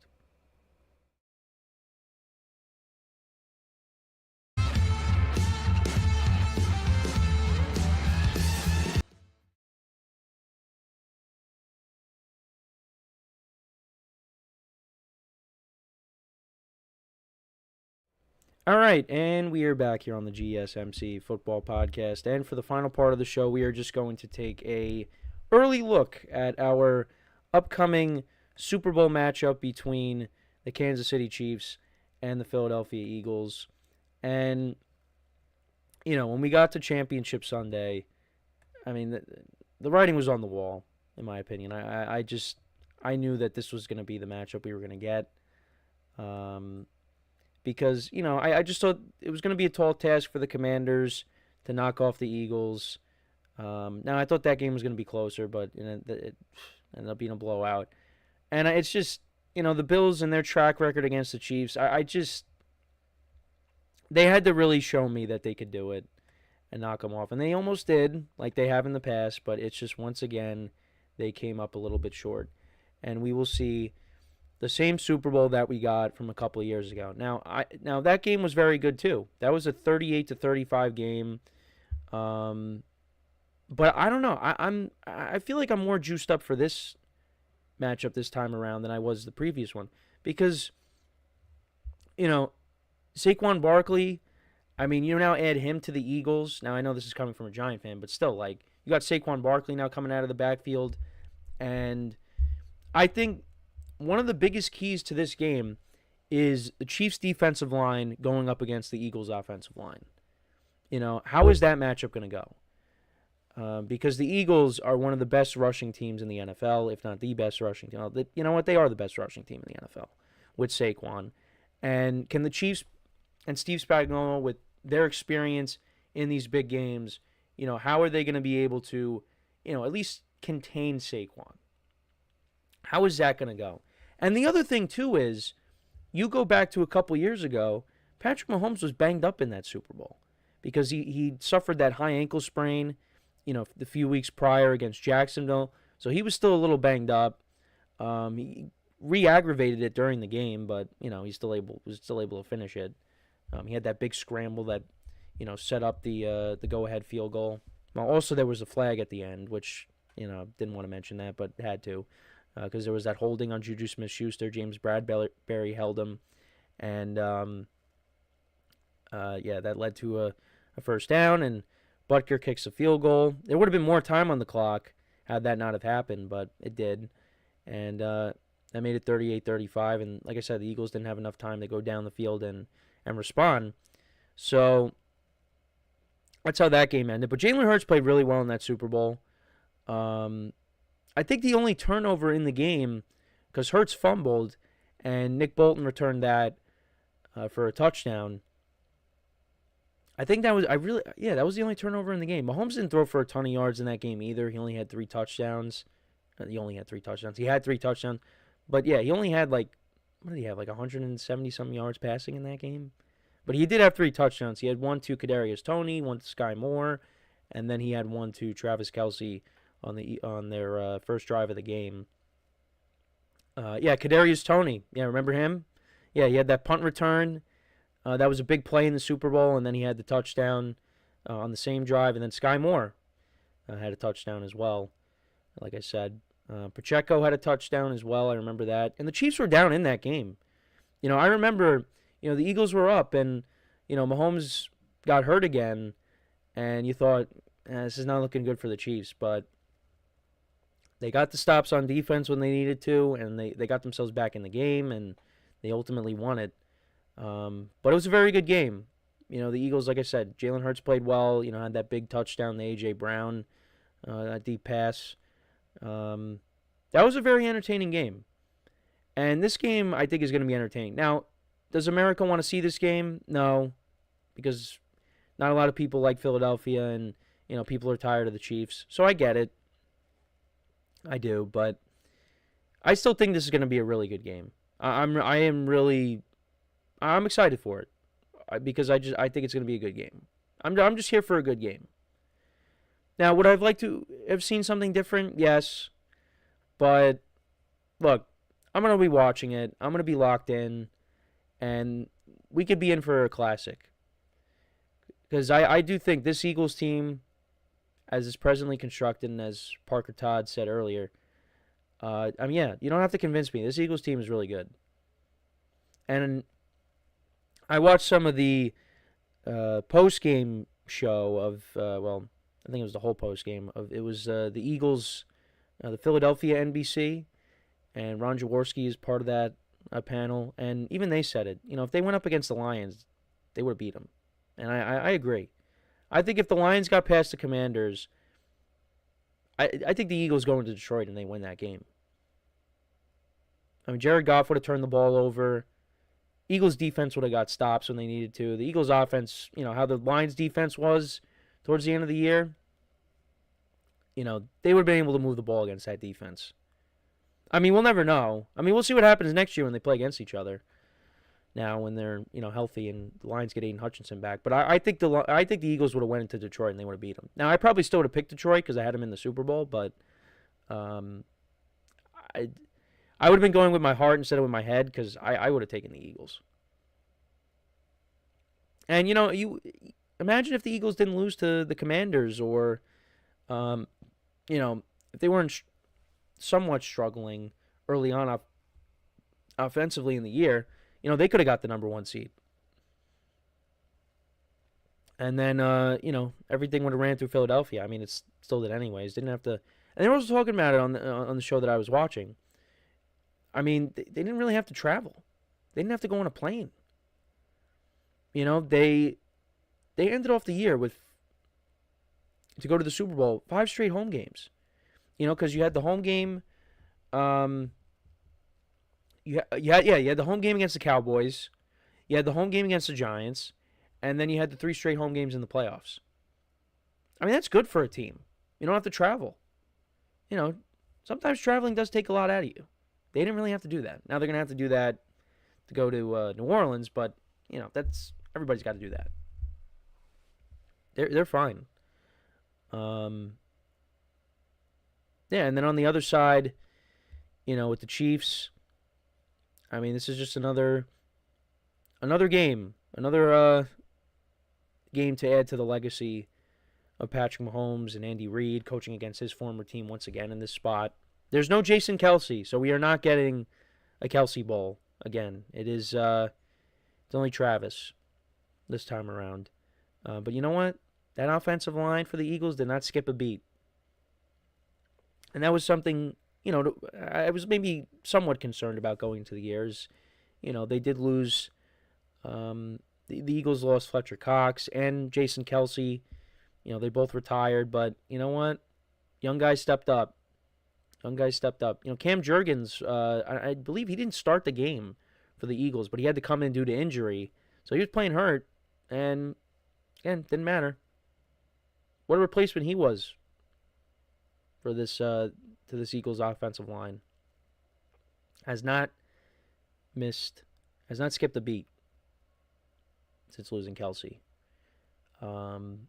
Speaker 1: All right, and we are back here on the GSMC Football Podcast, and for the final part of the show, we are just going to take a early look at our upcoming Super Bowl matchup between the Kansas City Chiefs and the Philadelphia Eagles. And, when we got to Championship Sunday, I mean, the writing was on the wall, in my opinion. I knew that this was going to be the matchup we were going to get. Because, I just thought it was going to be a tall task for the Commanders to knock off the Eagles. Now, I thought that game was going to be closer, but it ended up being a blowout. And it's just, the Bills and their track record against the Chiefs, they had to really show me that they could do it and knock them off. And they almost did, like they have in the past, but it's just, once again, they came up a little bit short. And we will see the same Super Bowl that we got from a couple of years ago. Now that game was very good too. That was a 38-35 game. But I don't know. I feel like I'm more juiced up for this matchup this time around than I was the previous one because Saquon Barkley. I mean, you now add him to the Eagles. Now I know this is coming from a Giant fan, but still, like, you got Saquon Barkley now coming out of the backfield, and I think one of the biggest keys to this game is the Chiefs' defensive line going up against the Eagles' offensive line. How is that matchup going to go? Because the Eagles are one of the best rushing teams in the NFL, if not the best rushing team. You know what? They are the best rushing team in the NFL with Saquon. And can the Chiefs and Steve Spagnuolo, with their experience in these big games, how are they going to be able to, at least contain Saquon? How is that going to go? And the other thing, too, is you go back to a couple years ago, Patrick Mahomes was banged up in that Super Bowl because he suffered that high ankle sprain, the few weeks prior against Jacksonville. So he was still a little banged up. He re-aggravated it during the game, but, he was still able to finish it. He had that big scramble that, set up the go-ahead field goal. Well, also there was a flag at the end, which, didn't want to mention that, but had to. Because there was that holding on Juju Smith-Schuster. James Bradbury held him. And, that led to a first down. And Butker kicks a field goal. There would have been more time on the clock had that not have happened, but it did. And that made it 38-35. And like I said, the Eagles didn't have enough time to go down the field and respond. So that's how that game ended. But Jalen Hurts played really well in that Super Bowl. I think the only turnover in the game, because Hurts fumbled, and Nick Bolton returned that for a touchdown. I think that was that was the only turnover in the game. Mahomes didn't throw for a ton of yards in that game either. He only had 3 touchdowns. He had 3 touchdowns. But yeah, he only had what did he have, 170-some yards passing in that game? But he did have 3 touchdowns. He had 1 to Kadarius Toney, 1 to Sky Moore, and then he had 1 to Travis Kelce on their first drive of the game. Kadarius Toney. Yeah, remember him? Yeah, he had that punt return. That was a big play in the Super Bowl, and then he had the touchdown on the same drive. And then Sky Moore had a touchdown as well, like I said. Pacheco had a touchdown as well. I remember that. And the Chiefs were down in that game. I remember, the Eagles were up, and, Mahomes got hurt again, and you thought, this is not looking good for the Chiefs. But they got the stops on defense when they needed to, and they got themselves back in the game, and they ultimately won it. But it was a very good game. The Eagles, like I said, Jalen Hurts played well, had that big touchdown to A.J. Brown, that deep pass. That was a very entertaining game. And this game, I think, is going to be entertaining. Now, does America want to see this game? No, because not a lot of people like Philadelphia, and, people are tired of the Chiefs. So I get it. I do, but I still think this is going to be a really good game. I'm excited for it because I think it's going to be a good game. I'm just here for a good game. Now, would I have liked to have seen something different? Yes, but look, I'm going to be watching it. I'm going to be locked in, and we could be in for a classic because I do think this Eagles team, as it's presently constructed, and as Parker Todd said earlier, you don't have to convince me. This Eagles team is really good. And I watched some of the post-game show of, I think it was the whole post-game. It was the Eagles, the Philadelphia NBC, and Ron Jaworski is part of that panel. And even they said it. If they went up against the Lions, they would have beat them. And I agree. I think if the Lions got past the Commanders, I think the Eagles go into Detroit and they win that game. I mean, Jared Goff would have turned the ball over. Eagles defense would have got stops when they needed to. The Eagles offense, how the Lions defense was towards the end of the year, they would have been able to move the ball against that defense. I mean, we'll never know. I mean, we'll see what happens next year when they play against each other. Now, when they're healthy and the Lions get Aiden Hutchinson back, but I think the Eagles would have went into Detroit and they would have beat them. Now, I probably still would have picked Detroit because I had them in the Super Bowl, but I would have been going with my heart instead of with my head because I would have taken the Eagles. And you imagine if the Eagles didn't lose to the Commanders, or if they weren't somewhat struggling early on offensively in the year. They could have got the number 1 seed. And then, everything would have ran through Philadelphia. I mean, it still did anyways. Didn't have to. And they were also talking about it on the show that I was watching. I mean, they didn't really have to travel. They didn't have to go on a plane. You know, they ended off the year with, to go to the Super Bowl, 5 straight home games. You know, because you had the home game. You had the home game against the Cowboys. You had the home game against the Giants, and then you had the 3 straight home games in the playoffs. I mean, that's good for a team. You don't have to travel. You know, sometimes traveling does take a lot out of you. They didn't really have to do that. Now they're going to have to do that to go to New Orleans, but, you know, that's everybody's got to do that. They're fine. Yeah, and then on the other side, you know, with the Chiefs, I mean, this is just another game, another game to add to the legacy of Patrick Mahomes and Andy Reid coaching against his former team once again in this spot. There's no Jason Kelce, so we are not getting a Kelce Bowl again. It's only Travis this time around. But you know what? That offensive line for the Eagles did not skip a beat. And that was something, you know, I was maybe somewhat concerned about going into the years. You know, they did lose, the Eagles lost Fletcher Cox and Jason Kelce. You know, they both retired, but you know what? Young guys stepped up. You know, Cam Jurgens, I believe he didn't start the game for the Eagles, but he had to come in due to injury. So he was playing hurt, and again, didn't matter. What a replacement he was for this to this Eagles offensive line. Has not skipped a beat since losing Kelce. And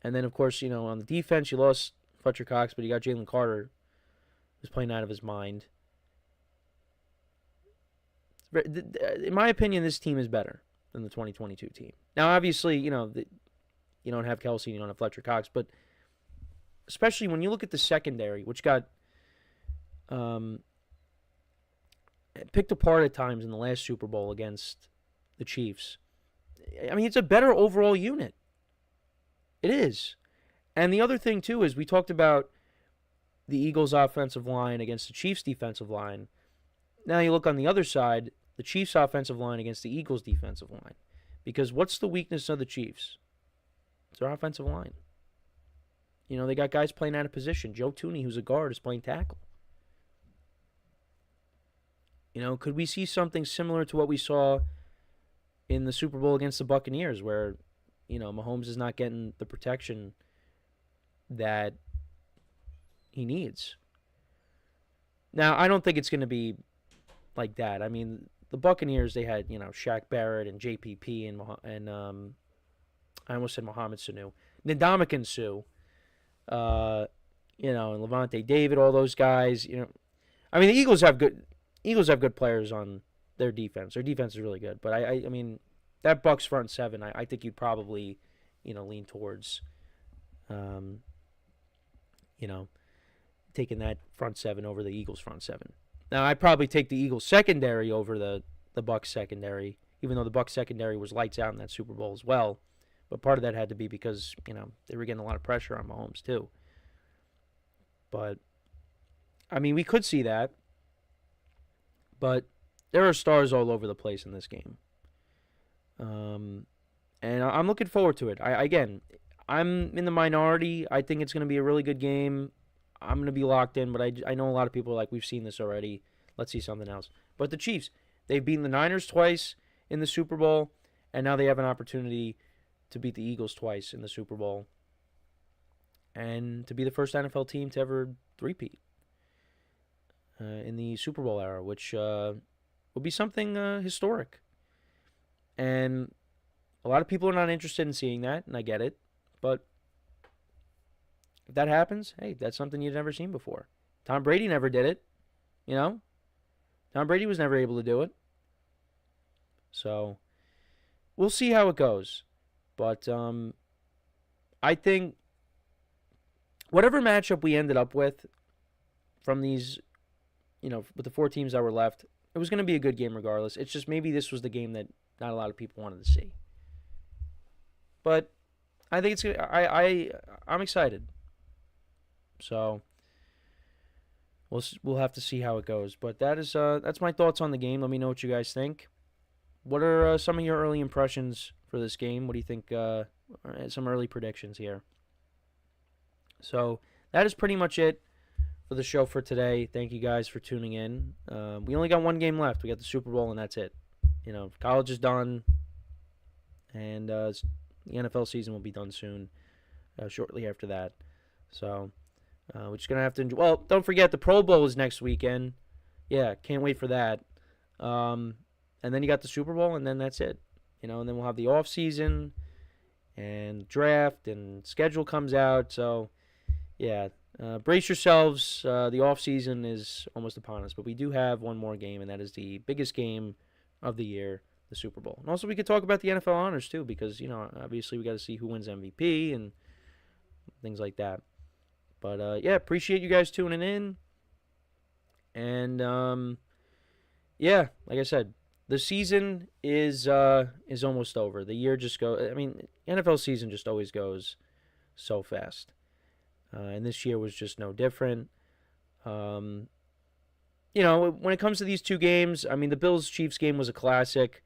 Speaker 1: then, of course, you know, on the defense, you lost Fletcher Cox, but you got Jalen Carter, who's playing out of his mind. In my opinion, this team is better than the 2022 team. Now, obviously, you know, you don't have Kelce, you don't have Fletcher Cox, but especially when you look at the secondary, which got picked apart at times in the last Super Bowl against the Chiefs. I mean, it's a better overall unit. It is. And the other thing, too, is we talked about the Eagles' offensive line against the Chiefs' defensive line. Now you look on the other side, the Chiefs' offensive line against the Eagles' defensive line. Because what's the weakness of the Chiefs? It's their offensive line. You know, they got guys playing out of position. Joe Tooney, who's a guard, is playing tackle. You know, could we see something similar to what we saw in the Super Bowl against the Buccaneers, where, you know, Mahomes is not getting the protection that he needs? Now, I don't think it's going to be like that. I mean, the Buccaneers, they had, you know, Shaq Barrett and JPP and I almost said Mohamed Sanu. Ndamukong Suh, you know, and Levante David, all those guys, you know. I mean, the Eagles have good players on their defense. Their defense is really good. But, I mean, that Bucs front seven, I think you'd probably, you know, lean towards, you know, taking that front seven over the Eagles front seven. Now, I'd probably take the Eagles secondary over the Bucs secondary, even though the Bucs secondary was lights out in that Super Bowl as well. But part of that had to be because, you know, they were getting a lot of pressure on Mahomes too. But, I mean, we could see that. But there are stars all over the place in this game. And I'm looking forward to it. I'm in the minority. I think it's going to be a really good game. I'm going to be locked in, but I know a lot of people are like, we've seen this already. Let's see something else. But the Chiefs, they've beaten the Niners twice in the Super Bowl, and now they have an opportunity to beat the Eagles twice in the Super Bowl and to be the first NFL team to ever three-peat in the Super Bowl era, which will be something historic. And a lot of people are not interested in seeing that, and I get it. But if that happens, hey, that's something you've never seen before. Tom Brady never did it, you know? Tom Brady was never able to do it. So we'll see how it goes. But I think whatever matchup we ended up with from these, you know, with the 4 teams that were left, it was going to be a good game regardless. It's just maybe this was the game that not a lot of people wanted to see. But I think it's I'm excited. So we'll have to see how it goes. But that's my thoughts on the game. Let me know what you guys think. What are some of your early impressions for this game? What do you think? Some early predictions here. So that is pretty much it for the show for today. Thank you guys for tuning in. We only got one game left. We got the Super Bowl, and that's it. College is done, and the NFL season will be done soon, shortly after that. So we're just going to have to enjoy. Well, don't forget, the Pro Bowl is next weekend. Yeah, can't wait for that. And then you got the Super Bowl, and then that's it. And then we'll have the off season and draft, and schedule comes out. So, yeah, brace yourselves. The off season is almost upon us, but we do have one more game, and that is the biggest game of the year, the Super Bowl. And also, we could talk about the NFL honors too, because obviously we got to see who wins MVP and things like that. But yeah, appreciate you guys tuning in. And yeah, like I said, the season is almost over. The year just goes. I mean, NFL season just always goes so fast, and this year was just no different. When it comes to these two games, I mean, the Bills-Chiefs game was a classic.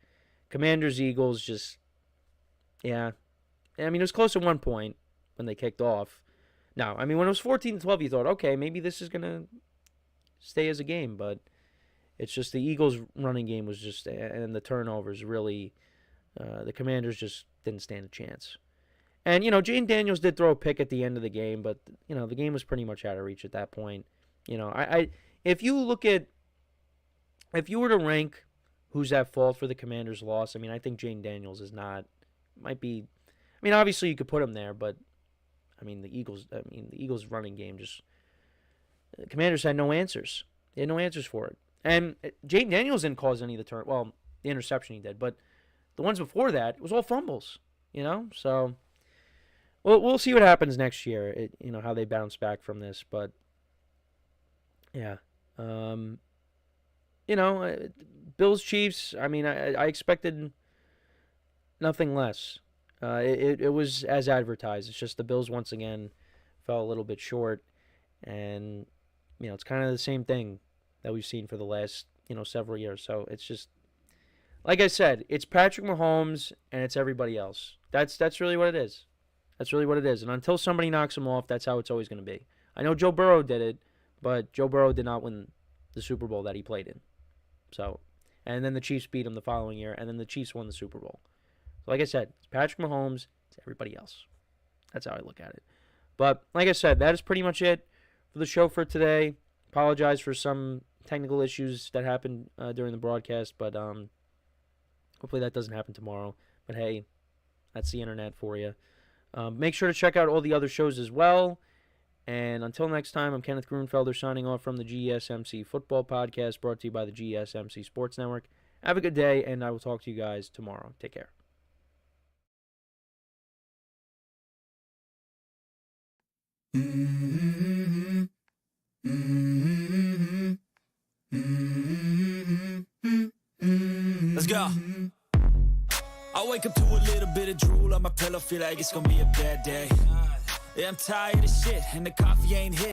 Speaker 1: Commanders-Eagles just, yeah. I mean, it was close at one point when they kicked off. Now, I mean, when it was 14-12, you thought, okay, maybe this is gonna stay as a game, but it's just the Eagles' running game was just, and the turnovers really, the Commanders just didn't stand a chance. And, Jane Daniels did throw a pick at the end of the game, but, the game was pretty much out of reach at that point. If you were to rank who's at fault for the Commanders' loss, I mean, I think Jane Daniels might be, I mean, obviously you could put him there, but, the Eagles' running game the Commanders had no answers. They had no answers for it. And Jane Daniels didn't cause any of the interception he did, but the ones before that, it was all fumbles, So, we'll see what happens next year, how they bounce back from this, but, yeah. Bills, Chiefs, I mean, I expected nothing less. It was as advertised. It's just the Bills, once again, fell a little bit short, and, it's kind of the same thing that we've seen for the last, several years. So it's just, like I said, it's Patrick Mahomes and it's everybody else. That's really what it is. That's really what it is. And until somebody knocks him off, that's how it's always going to be. I know Joe Burrow did it, but Joe Burrow did not win the Super Bowl that he played in. So, and then the Chiefs beat him the following year, and then the Chiefs won the Super Bowl. So like I said, it's Patrick Mahomes, it's everybody else. That's how I look at it. But like I said, that is pretty much it for the show for today. Apologize for some technical issues that happened during the broadcast, but hopefully that doesn't happen tomorrow. But hey, that's the internet for you. Make sure to check out all the other shows as well. And until next time, I'm Kenneth Grunfelder signing off from the GSMC Football Podcast, brought to you by the GSMC Sports Network. Have a good day, and I will talk to you guys tomorrow. Take care.
Speaker 4: Let's go. I wake up to a little bit of drool on my pillow, feel like it's gonna be a bad day. Yeah, I'm tired of shit, and the coffee ain't hit.